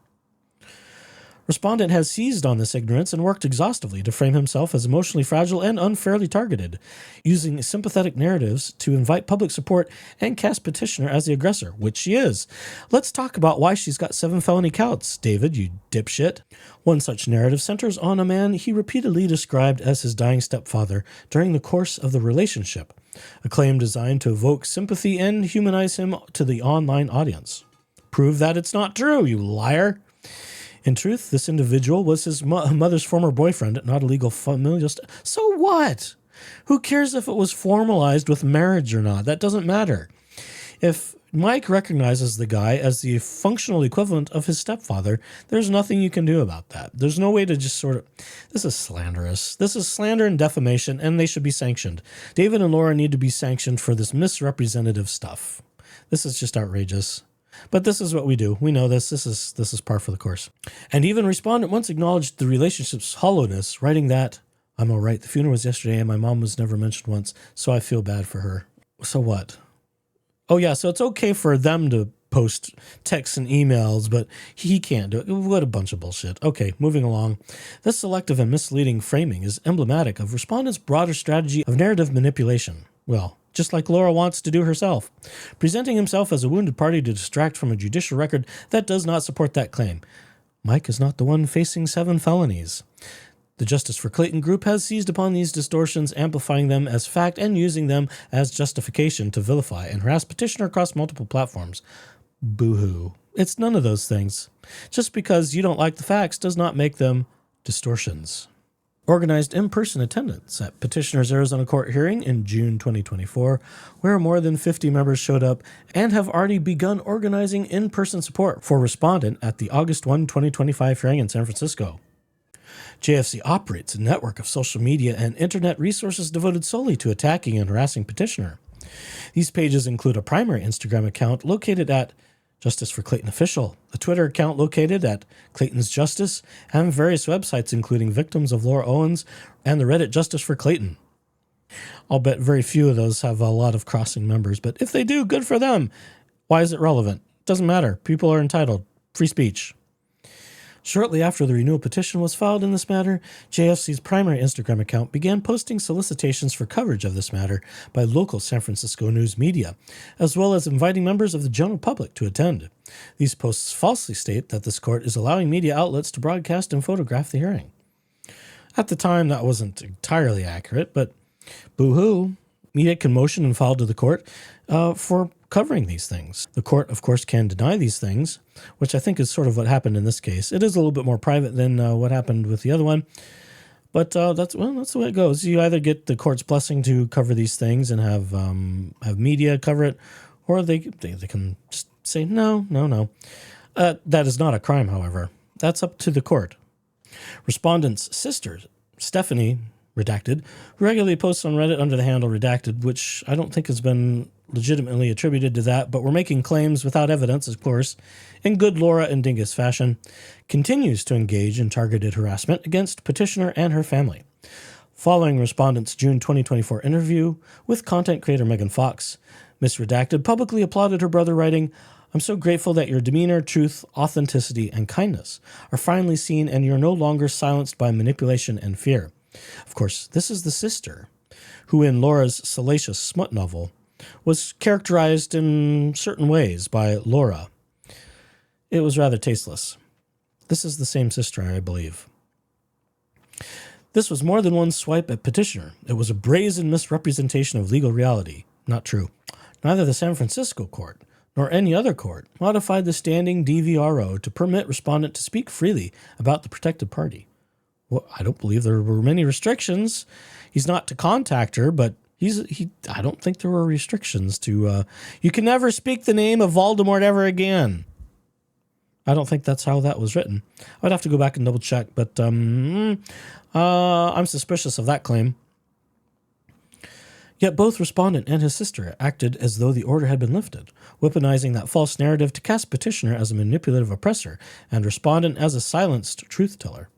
Respondent has seized on this ignorance and worked exhaustively to frame himself as emotionally fragile and unfairly targeted, using sympathetic narratives to invite public support and cast petitioner as the aggressor, which she is. Let's talk about why she's got 7 felony counts, David, you dipshit. One such narrative centers on a man he repeatedly described as his dying stepfather during the course of the relationship, a claim designed to evoke sympathy and humanize him to the online audience. Prove that it's not true, you liar. In truth, this individual was his mother's former boyfriend, not a legal familial. So what? Who cares if it was formalized with marriage or not? That doesn't matter. If Mike recognizes the guy as the functional equivalent of his stepfather, there's nothing you can do about that. There's no way to just sort of... This is slanderous. This is slander and defamation, and they should be sanctioned. David and Laura need to be sanctioned for this misrepresentative stuff. This is just outrageous. But this is what we do. We know this. This is par for the course. And even respondent once acknowledged the relationship's hollowness, writing that, I'm all right. The funeral was yesterday and my mom was never mentioned once, so I feel bad for her. So what? Oh, yeah, so it's okay for them to post texts and emails, but he can't do it. What a bunch of bullshit. Okay, moving along. This selective and misleading framing is emblematic of respondent's broader strategy of narrative manipulation. Well, just like Laura wants to do herself, presenting himself as a wounded party to distract from a judicial record that does not support that claim. Mike is not the one facing 7 felonies. The Justice for Clayton group has seized upon these distortions, amplifying them as fact and using them as justification to vilify and harass petitioner across multiple platforms. Boo-hoo. It's none of those things. Just because you don't like the facts does not make them distortions. Organized in-person attendance at petitioner's Arizona court hearing in June 2024, where more than 50 members showed up and have already begun organizing in-person support for respondent at the August 1, 2025 hearing in San Francisco. JFC operates a network of social media and internet resources devoted solely to attacking and harassing petitioner. These pages include a primary Instagram account located at Justice for Clayton Official, a Twitter account located at Clayton's Justice, and various websites including Victims of Laura Owens and the Reddit Justice for Clayton. I'll bet very few of those have a lot of crossing members, but if they do, good for them. Why is it relevant? Doesn't matter. People are entitled. Free speech. Shortly after the renewal petition was filed in this matter, JFC's primary Instagram account began posting solicitations for coverage of this matter by local San Francisco news media, as well as inviting members of the general public to attend. These posts falsely state that this court is allowing media outlets to broadcast and photograph the hearing. At the time, that wasn't entirely accurate, but boo-hoo, media can motion and file to the court for covering these things. The court, of course, can deny these things, which I think is sort of what happened in this case. It is a little bit more private than what happened with the other one, but that's the way it goes. You either get the court's blessing to cover these things and have media cover it, or they can just say no. That is not a crime, however. That's up to the court. Respondent's sister, Stephanie, redacted, regularly posts on Reddit under the handle redacted, which I don't think has been legitimately attributed to that, but we're making claims without evidence, of course, in good Laura and Dingus fashion, continues to engage in targeted harassment against petitioner and her family. Following respondent's June 2024 interview with content creator Megan Fox, Miss Redacted publicly applauded her brother, writing, "I'm so grateful that your demeanor, truth, authenticity, and kindness are finally seen and you're no longer silenced by manipulation and fear." Of course, this is the sister who in Laura's salacious smut novel was characterized in certain ways by Laura. It was rather tasteless. This is the same sister, I believe. This was more than one swipe at petitioner. It was a brazen misrepresentation of legal reality. Not true. Neither the San Francisco court nor any other court modified the standing DVRO to permit respondent to speak freely about the protected party. Well, I don't believe there were many restrictions. He's not to contact her, but I don't think there were restrictions to, you can never speak the name of Voldemort ever again. I don't think that's how that was written. I'd have to go back and double check, but I'm suspicious of that claim. Yet both respondent and his sister acted as though the order had been lifted, weaponizing that false narrative to cast petitioner as a manipulative oppressor and respondent as a silenced truth-teller.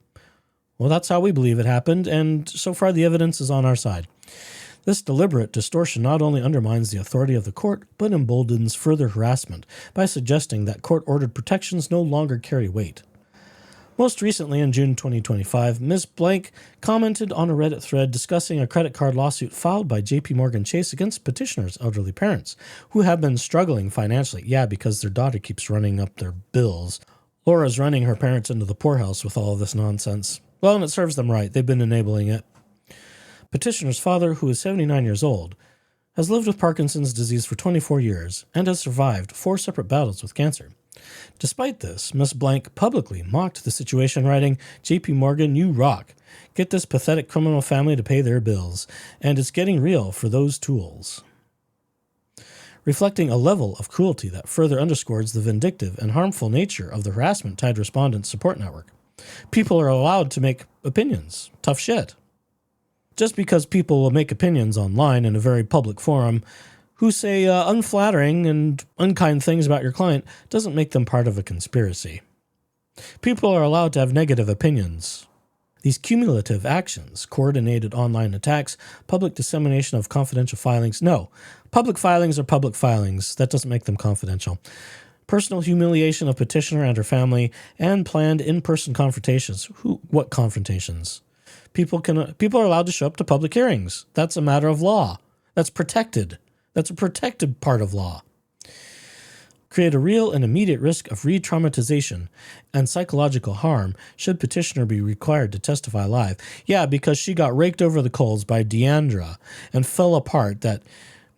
Well, that's how we believe it happened, and so far the evidence is on our side. This deliberate distortion not only undermines the authority of the court, but emboldens further harassment by suggesting that court-ordered protections no longer carry weight. Most recently, in June 2025, Ms. Blank commented on a Reddit thread discussing a credit card lawsuit filed by JP Morgan Chase against petitioner's elderly parents, who have been struggling financially. Yeah, because their daughter keeps running up their bills. Laura's running her parents into the poorhouse with all of this nonsense. Well, and it serves them right. They've been enabling it. Petitioner's father, who is 79 years old, has lived with Parkinson's disease for 24 years and has survived 4 separate battles with cancer. Despite this, Ms. Blank publicly mocked the situation, writing, "JP Morgan, you rock. Get this pathetic criminal family to pay their bills, and it's getting real for those tools." Reflecting a level of cruelty that further underscores the vindictive and harmful nature of the harassment-tied respondent support network. People are allowed to make opinions. Tough shit. Just because people will make opinions online in a very public forum who say unflattering and unkind things about your client doesn't make them part of a conspiracy. People are allowed to have negative opinions. These cumulative actions, coordinated online attacks, public dissemination of confidential filings. No, public filings are public filings. That doesn't make them confidential. Personal humiliation of petitioner and her family, and planned in-person confrontations. What confrontations? People are allowed to show up to public hearings. That's a matter of law. That's protected. That's a protected part of law. Create a real and immediate risk of re-traumatization and psychological harm should petitioner be required to testify live. Yeah, because she got raked over the coals by Deandra and fell apart that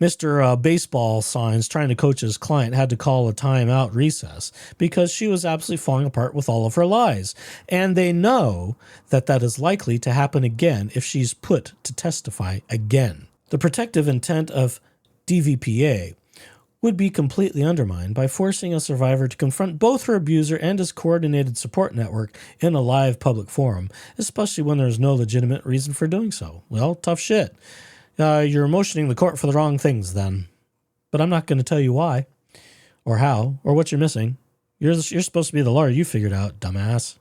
Mr. Baseball Signs trying to coach his client had to call a timeout recess because she was absolutely falling apart with all of her lies. And they know that that is likely to happen again if she's put to testify again. The protective intent of DVPA would be completely undermined by forcing a survivor to confront both her abuser and his coordinated support network in a live public forum, especially when there's no legitimate reason for doing so. Well, tough shit. You're emotioning the court for the wrong things then. But I'm not going to tell you why, or how, or what you're missing. You're supposed to be the lawyer. You figured out, dumbass.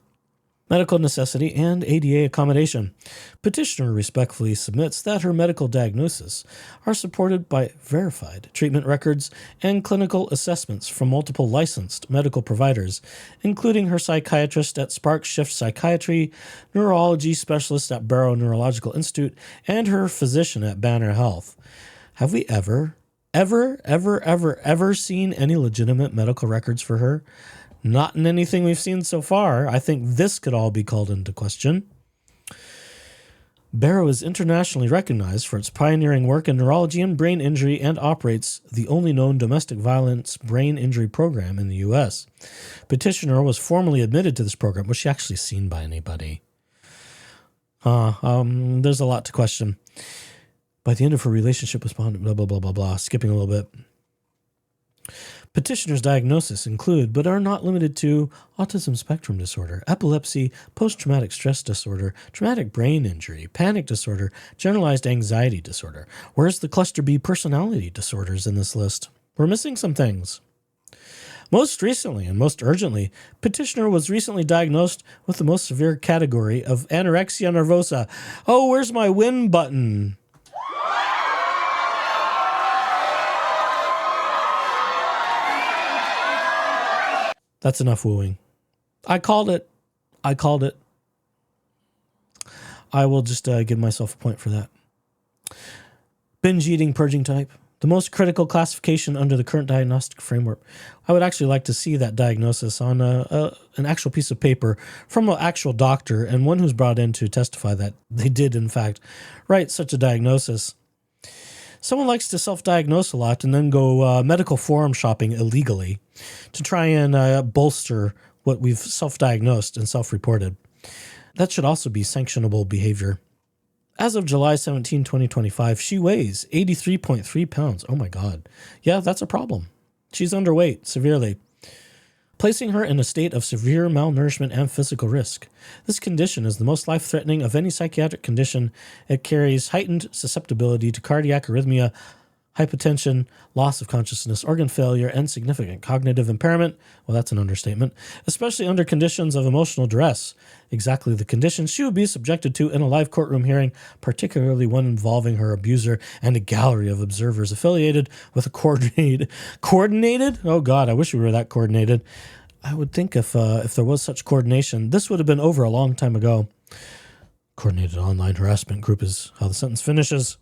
Medical necessity and ADA accommodation. Petitioner respectfully submits that her medical diagnoses are supported by verified treatment records and clinical assessments from multiple licensed medical providers, including her psychiatrist at Spark Shift Psychiatry, neurology specialist at Barrow Neurological Institute, and her physician at Banner Health. Have we ever seen any legitimate medical records for her? Not in anything we've seen so far. I think this could all be called into question. Barrow is internationally recognized for its pioneering work in neurology and brain injury and operates the only known domestic violence brain injury program in the U.S. Petitioner was formally admitted to this program. Was she actually seen by anybody? There's a lot to question. By the end of her relationship with blah, blah, blah, blah, blah, skipping a little bit. Petitioner's diagnoses include, but are not limited to, autism spectrum disorder, epilepsy, post-traumatic stress disorder, traumatic brain injury, panic disorder, generalized anxiety disorder. Where's the cluster B personality disorders in this list? We're missing some things. Most recently and most urgently, petitioner was recently diagnosed with the most severe category of anorexia nervosa. Oh, where's my win button? That's enough wooing. I called it. I will just give myself a point for that. Binge eating, purging type. The most critical classification under the current diagnostic framework. I would actually like to see that diagnosis on an actual piece of paper from an actual doctor and one who's brought in to testify that they did, in fact, write such a diagnosis. Someone likes to self-diagnose a lot and then go medical forum shopping illegally to try and bolster what we've self-diagnosed and self-reported. That should also be sanctionable behavior. As of July 17, 2025, she weighs 83.3 pounds. Oh my God. Yeah, that's a problem. She's underweight severely, placing her in a state of severe malnourishment and physical risk. This condition is the most life-threatening of any psychiatric condition. It carries heightened susceptibility to cardiac arrhythmia, hypotension, loss of consciousness, organ failure, and significant cognitive impairment. Well, that's an understatement, especially under conditions of emotional duress. Exactly the conditions she would be subjected to in a live courtroom hearing, particularly one involving her abuser and a gallery of observers affiliated with a coordinated? Oh God, I wish we were that coordinated. I would think if there was such coordination, this would have been over a long time ago. Coordinated online harassment group is how the sentence finishes.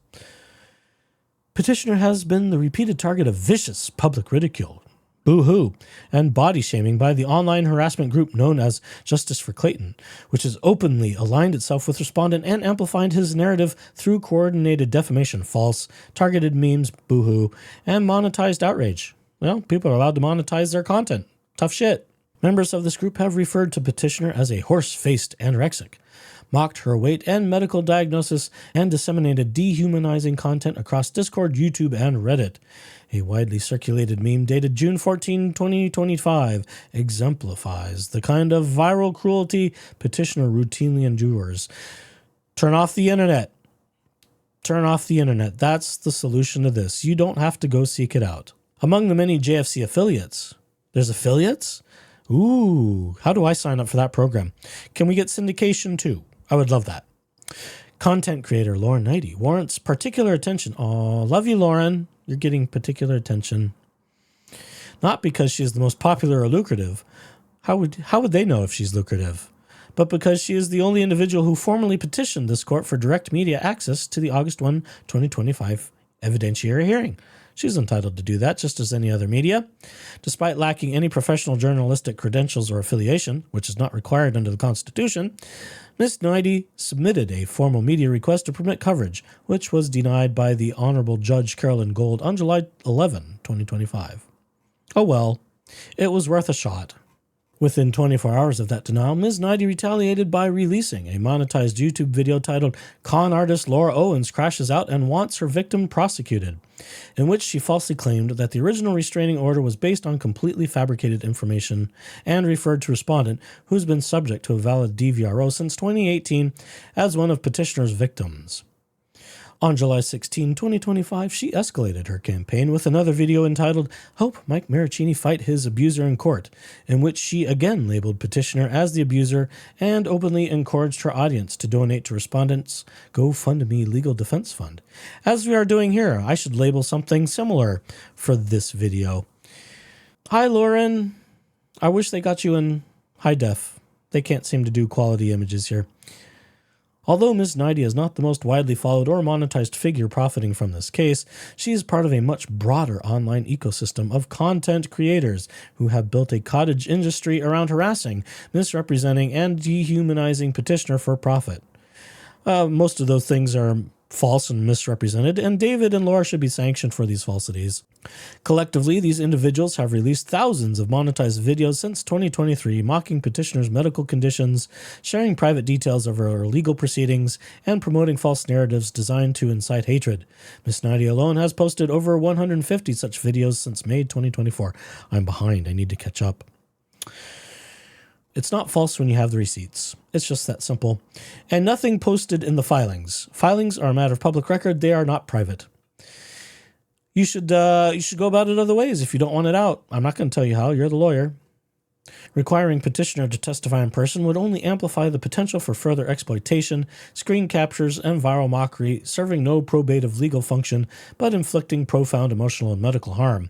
Petitioner has been the repeated target of vicious public ridicule, boo-hoo, and body shaming by the online harassment group known as Justice for Clayton, which has openly aligned itself with respondent and amplified his narrative through coordinated defamation, false, targeted memes, boo-hoo, and monetized outrage. Well, people are allowed to monetize their content. Tough shit. Members of this group have referred to Petitioner as a horse-faced anorexic, mocked her weight and medical diagnosis, and disseminated dehumanizing content across Discord, YouTube, and Reddit. A widely circulated meme dated June 14, 2025 exemplifies the kind of viral cruelty Petitioner routinely endures. Turn off the internet. Turn off the internet. That's the solution to this. You don't have to go seek it out. Among the many JFC affiliates, there's affiliates? Ooh, how do I sign up for that program? Can we get syndication too? I would love that. Content creator Lauren Knighty warrants particular attention. Oh, love you, Lauren. You're getting particular attention. Not because she is the most popular or lucrative. How would they know if she's lucrative? But because she is the only individual who formally petitioned this court for direct media access to the August 1, 2025 evidentiary hearing. She's entitled to do that just as any other media. Despite lacking any professional journalistic credentials or affiliation, which is not required under the Constitution, Ms. Knighty submitted a formal media request to permit coverage, which was denied by the Honorable Judge Carolyn Gold on July 11, 2025. Oh well, it was worth a shot. Within 24 hours of that denial, Ms. Knighty retaliated by releasing a monetized YouTube video titled "Con Artist Laura Owens Crashes Out and Wants Her Victim Prosecuted," in which she falsely claimed that the original restraining order was based on completely fabricated information and referred to respondent, who's been subject to a valid DVRO since 2018, as one of petitioner's victims. On July 16, 2025, she escalated her campaign with another video entitled "Help Mike Marriccini Fight His Abuser in Court," in which she again labeled petitioner as the abuser and openly encouraged her audience to donate to respondents' GoFundMe Legal Defense Fund. As we are doing here, I should label something similar for this video. Hi, Lauren. I wish they got you in high def. They can't seem to do quality images here. Although Ms. Knighty is not the most widely followed or monetized figure profiting from this case, she is part of a much broader online ecosystem of content creators who have built a cottage industry around harassing, misrepresenting, and dehumanizing petitioner for profit. Most of those things are false and misrepresented, and David and Laura should be sanctioned for these falsities. Collectively, these individuals have released thousands of monetized videos since 2023, mocking petitioners' medical conditions, sharing private details of her legal proceedings, and promoting false narratives designed to incite hatred. Ms. Knighty alone has posted over 150 such videos since May 2024. I'm behind. I need to catch up. It's not false when you have the receipts. It's just that simple. And nothing posted in the filings. Filings are a matter of public record. They are not private. You should go about it other ways if you don't want it out. I'm not going to tell you how. You're the lawyer. Requiring petitioner to testify in person would only amplify the potential for further exploitation, screen captures, and viral mockery, serving no probative legal function, but inflicting profound emotional and medical harm.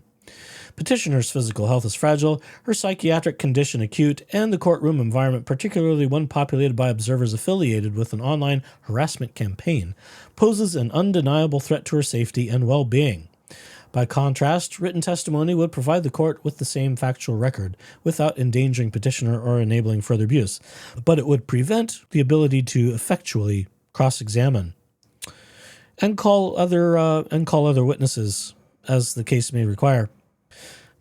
Petitioner's physical health is fragile, her psychiatric condition acute, and the courtroom environment, particularly one populated by observers affiliated with an online harassment campaign, poses an undeniable threat to her safety and well-being. By contrast, written testimony would provide the court with the same factual record without endangering petitioner or enabling further abuse, but it would prevent the ability to effectually cross-examine and call other witnesses as the case may require.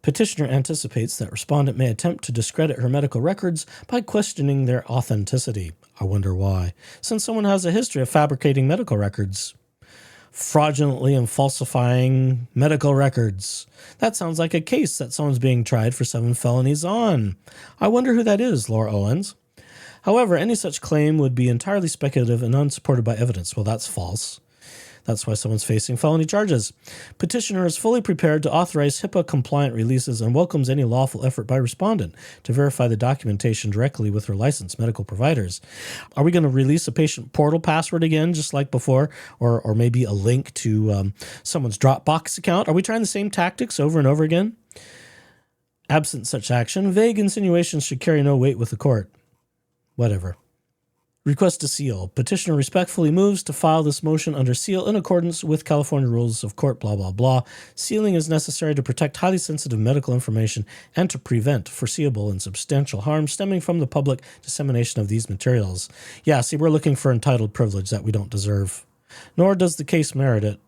Petitioner anticipates that respondent may attempt to discredit her medical records by questioning their authenticity. I wonder why, since someone has a history of fabricating medical records. Fraudulently and falsifying medical records. That sounds like a case that someone's being tried for 7 felonies on. I wonder who that is, Laura Owens. However, any such claim would be entirely speculative and unsupported by evidence. Well, that's false. That's why someone's facing felony charges. Petitioner is fully prepared to authorize HIPAA-compliant releases and welcomes any lawful effort by respondent to verify the documentation directly with her licensed medical providers. Are we going to release a patient portal password again, just like before, or maybe a link to someone's Dropbox account? Are we trying the same tactics over and over again? Absent such action, vague insinuations should carry no weight with the court. Whatever. Request to seal. Petitioner respectfully moves to file this motion under seal in accordance with California rules of court, blah, blah, blah. Sealing is necessary to protect highly sensitive medical information and to prevent foreseeable and substantial harm stemming from the public dissemination of these materials. Yeah, see, we're looking for entitled privilege that we don't deserve. Nor does the case merit it.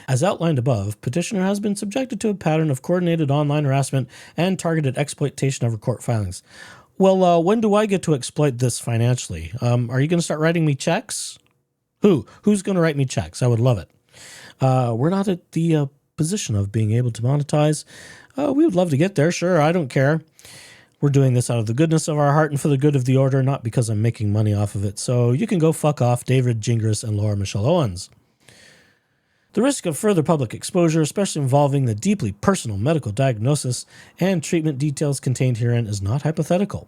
As outlined above, petitioner has been subjected to a pattern of coordinated online harassment and targeted exploitation of her court filings. Well, when do I get to exploit this financially? Are you going to start writing me checks? Who's going to write me checks? I would love it. We're not at the position of being able to monetize. We would love to get there. Sure, I don't care. We're doing this out of the goodness of our heart and for the good of the order, not because I'm making money off of it. So you can go fuck off, David Gingras and Laura Michelle Owens. The risk of further public exposure, especially involving the deeply personal medical diagnosis and treatment details contained herein, is not hypothetical.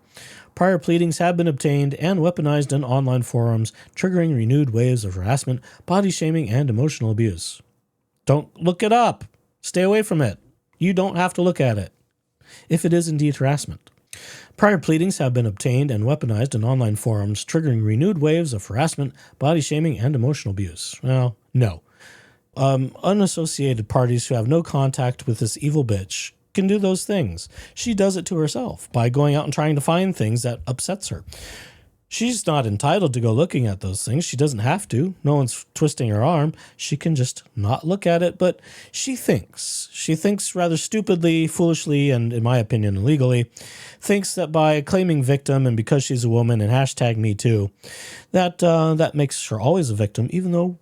Prior pleadings have been obtained and weaponized in online forums, triggering renewed waves of harassment, body shaming, and emotional abuse. Don't look it up. Stay away from it. You don't have to look at it, if it is indeed harassment. Prior pleadings have been obtained and weaponized in online forums, triggering renewed waves of harassment, body shaming, and emotional abuse. Well, no. Unassociated parties who have no contact with this evil bitch can do those things. She does it to herself by going out and trying to find things that upsets her. She's not entitled to go looking at those things. She doesn't have to. No one's twisting her arm. She can just not look at it, but she thinks. She thinks rather stupidly, foolishly, and in my opinion, illegally, thinks that by claiming victim and because she's a woman and hashtag me too, that makes her always a victim, even though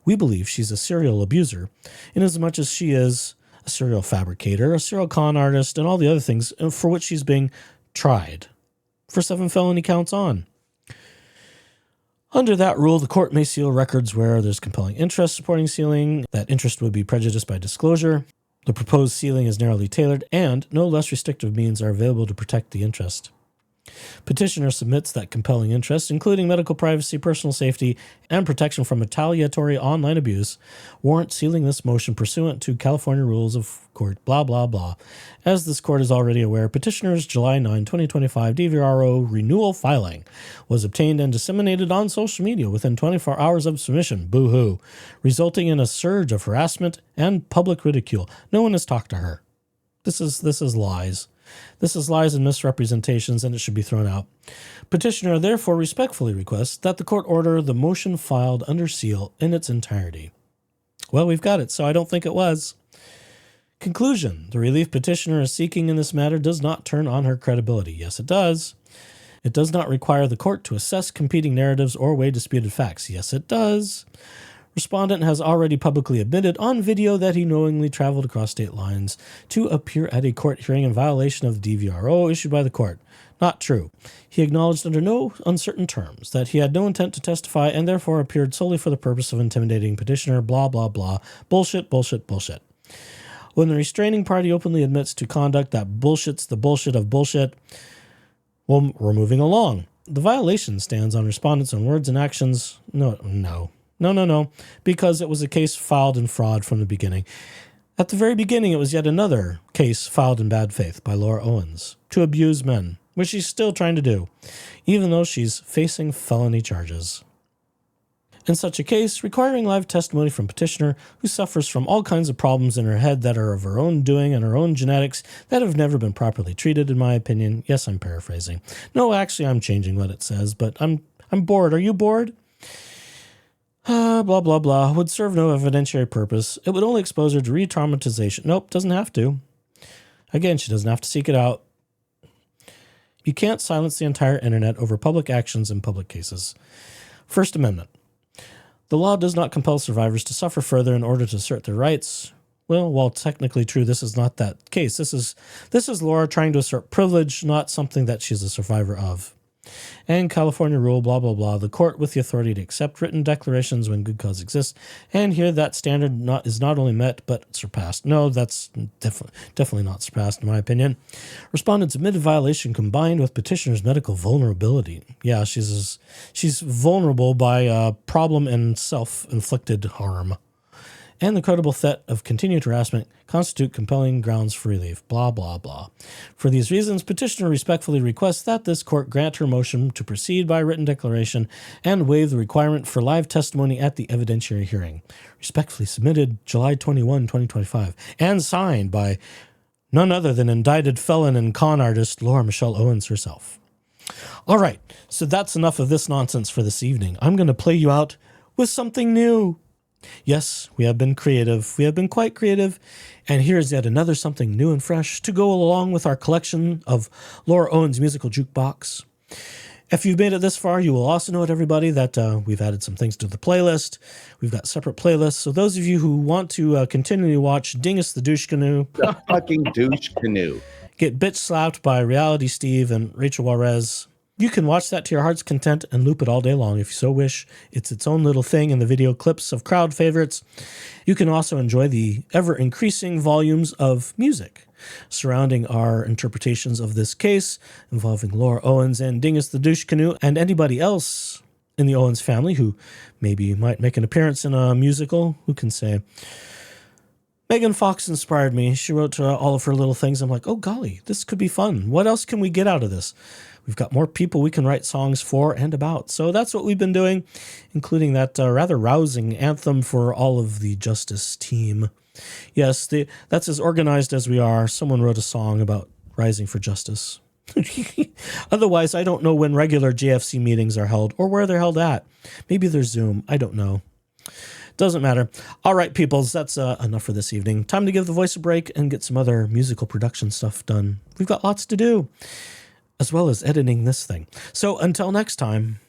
we believe she's a serial abuser, inasmuch as she is a serial fabricator, a serial con artist, and all the other things for which she's being tried for 7 felony counts on. Under that rule, the court may seal records where there's compelling interest supporting sealing. That interest would be prejudiced by disclosure. The proposed sealing is narrowly tailored, and no less restrictive means are available to protect the interest. Petitioner submits that compelling interest, including medical privacy, personal safety, and protection from retaliatory online abuse, warrant sealing this motion pursuant to California rules of court, blah, blah, blah. As this court is already aware, petitioner's July 9, 2025 DVRO renewal filing was obtained and disseminated on social media within 24 hours of submission, boo-hoo, resulting in a surge of harassment and public ridicule. No one has talked to her. This is lies. This is lies and misrepresentations, and it should be thrown out. Petitioner therefore respectfully requests that the court order the motion filed under seal in its entirety. Well, we've got it, so I don't think it was. Conclusion. The relief petitioner is seeking in this matter does not turn on her credibility. Yes, it does. It does not require the court to assess competing narratives or weigh disputed facts. Yes, it does. Respondent has already publicly admitted on video that he knowingly traveled across state lines to appear at a court hearing in violation of the DVRO issued by the court. Not true. He acknowledged under no uncertain terms that he had no intent to testify and therefore appeared solely for the purpose of intimidating petitioner, blah, blah, blah. Bullshit, bullshit, bullshit. When the restraining party openly admits to conduct that bullshits the bullshit of bullshit, well, we're moving along. The violation stands on respondent's own words and actions. No, because it was a case filed in fraud from the beginning. At the very beginning, it was yet another case filed in bad faith by Laura Owens to abuse men, which she's still trying to do, even though she's facing felony charges. In such a case, requiring live testimony from petitioner who suffers from all kinds of problems in her head that are of her own doing and her own genetics that have never been properly treated, in my opinion. Yes, I'm paraphrasing. No, actually, I'm changing what it says, but I'm bored. Are you bored? Blah, blah, blah. Would serve no evidentiary purpose. It would only expose her to re-traumatization. Nope, doesn't have to. Again, she doesn't have to seek it out. You can't silence the entire internet over public actions in public cases. First Amendment. The law does not compel survivors to suffer further in order to assert their rights. Well, while technically true, this is not that case. This is Laura trying to assert privilege, not something that she's a survivor of. And California rule, blah, blah, blah. The court with the authority to accept written declarations when good cause exists. And here that standard is not only met, but surpassed. No, that's definitely not surpassed, in my opinion. Respondents admitted violation combined with petitioner's medical vulnerability. Yeah, she's vulnerable by problem and self-inflicted harm. And the credible threat of continued harassment constitute compelling grounds for relief, blah, blah, blah. For these reasons, petitioner respectfully requests that this court grant her motion to proceed by written declaration and waive the requirement for live testimony at the evidentiary hearing. Respectfully submitted July 21, 2025, and signed by none other than indicted felon and con artist Laura Michelle Owens herself. All right, so that's enough of this nonsense for this evening. I'm going to play you out with something new. Yes, we have been creative. We have been quite creative. And here's yet another something new and fresh to go along with our collection of Laura Owens musical jukebox. If you've made it this far, you will also note, everybody, that we've added some things to the playlist. We've got separate playlists. So those of you who want to continually watch Dingus the Douche Canoe, The fucking douche canoe. get bitch slapped by Reality Steve and Rachel Juarez, you can watch that to your heart's content and loop it all day long if you so wish. It's its own little thing in the video clips of crowd favorites. You can also enjoy the ever-increasing volumes of music surrounding our interpretations of this case involving Laura Owens and Dingus the Douche Canoe and anybody else in the Owens family who maybe might make an appearance in a musical. Who can say? Megan Fox inspired me. She wrote all of her little things. I'm like, oh, golly, this could be fun. What else can we get out of this? We've got more people we can write songs for and about. So that's what we've been doing, including that rather rousing anthem for all of the Justice team. Yes, that's as organized as we are. Someone wrote a song about rising for justice. Otherwise, I don't know when regular JFC meetings are held or where they're held at. Maybe they're Zoom. I don't know. Doesn't matter. All right, peoples, that's enough for this evening. Time to give the voice a break and get some other musical production stuff done. We've got lots to do, as well as editing this thing. So until next time.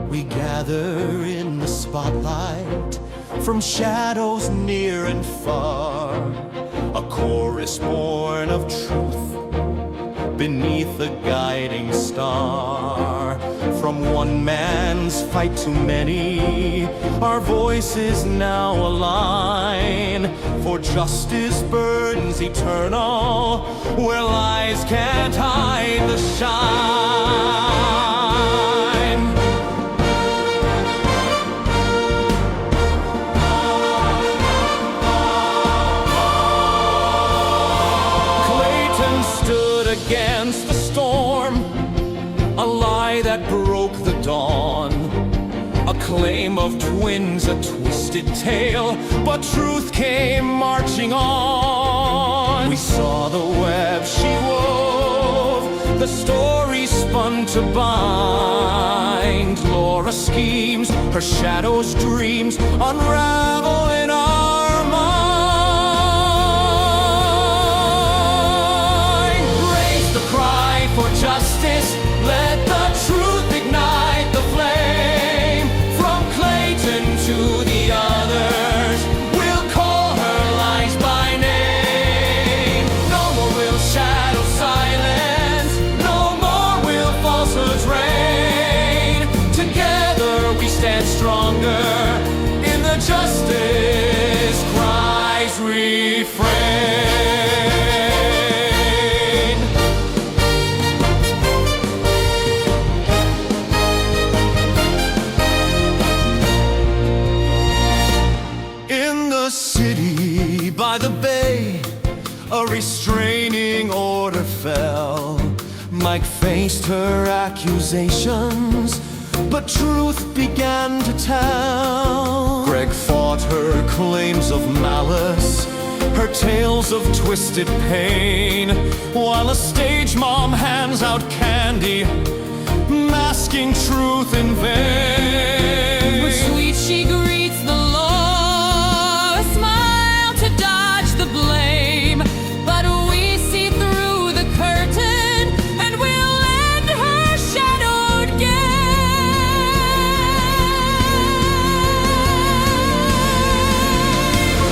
We gather in the spotlight from shadows near and far, a chorus born of truth beneath the guiding star. From one man's fight to many, our voices now align, for justice burns eternal, where lies can't hide the shine. Clayton stood against the storm, a lie that broke the dawn, a claim of twins, a twisted tale, but truth came marching on. We saw the web she wove, the story spun to bind. Laura schemes, her shadow's dreams unravel in our mind. Raise the cry for justice, let the truth ignite the flame. From Clayton to the others, we'll call her lies by name. No more will shadow silence, no more will falsehoods reign. Together we stand stronger in the justice cries refrain. By the bay, a restraining order fell. Mike faced her accusations, but truth began to tell. Greg fought her claims of malice, her tales of twisted pain, while a stage mom hands out candy, masking truth in vain. But sweet she greets the law, a smile to dodge the blame. But we see through the curtain, and we'll end her shadowed game.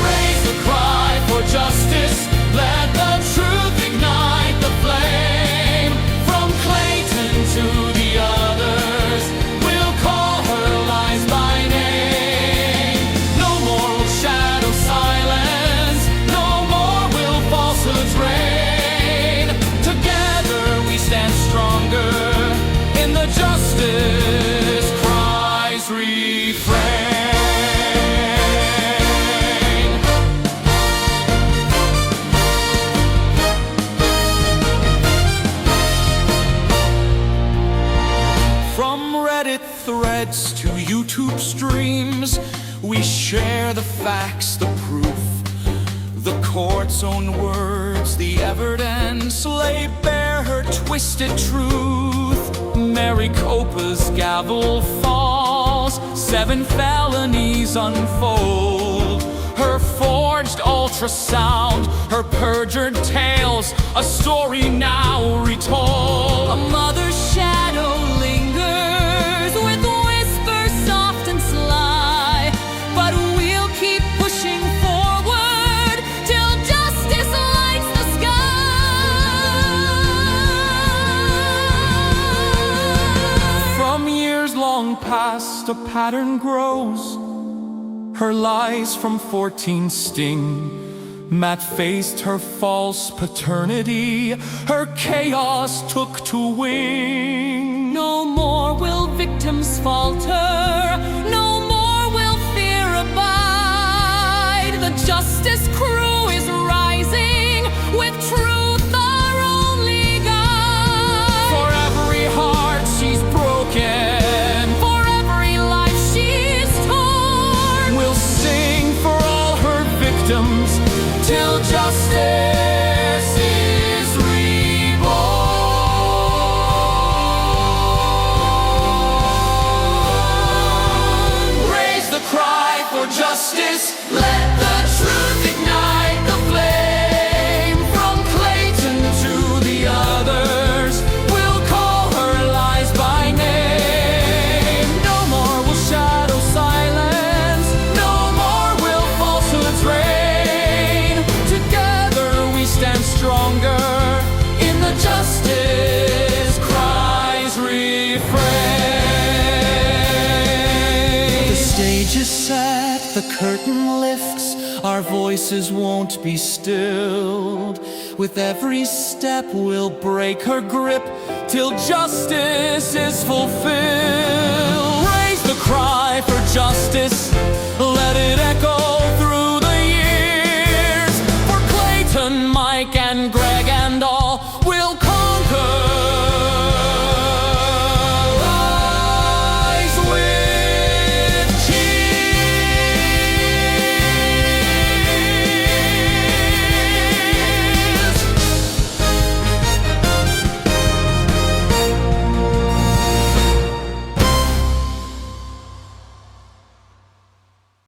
Raise the cry for justice, let the truth ignite the flame. From Clayton to the others, we'll call her lies by name. No more will shadow silence, no more will falsehoods reign. Together we stand stronger in the justice cries refrain. From Reddit threads to YouTube streams, we share the facts, the proof, the court's own words, the evidence lay bare her twisted truth. Maricopa's gavel falls, 7 felonies unfold. Her forged ultrasound, her perjured tales, a story now retold. A mother's shadow lingers with whispers soft and sly, but we'll keep pushing forward till justice lights the sky. From years long past, a pattern grows. Her lies from 14 sting. Matt faced her false paternity, her chaos took to wing. No more will victims falter, no more will fear abide. The justice crew is rising with truth our only guide. For every heart she's broken, For every life she's torn, we'll sing for all her victims till justice is reborn. Raise the cry for justice, let the truth ignite the flame. From Clayton to the others, we'll call her lies by name. No more will shadow silence, no more will falsehoods reign. Together we stand stronger in the justice cries refrain. The stage is set, the curtain lifts, our voices won't be stilled. With every step we'll break her grip till justice is fulfilled. Raise the cry for justice,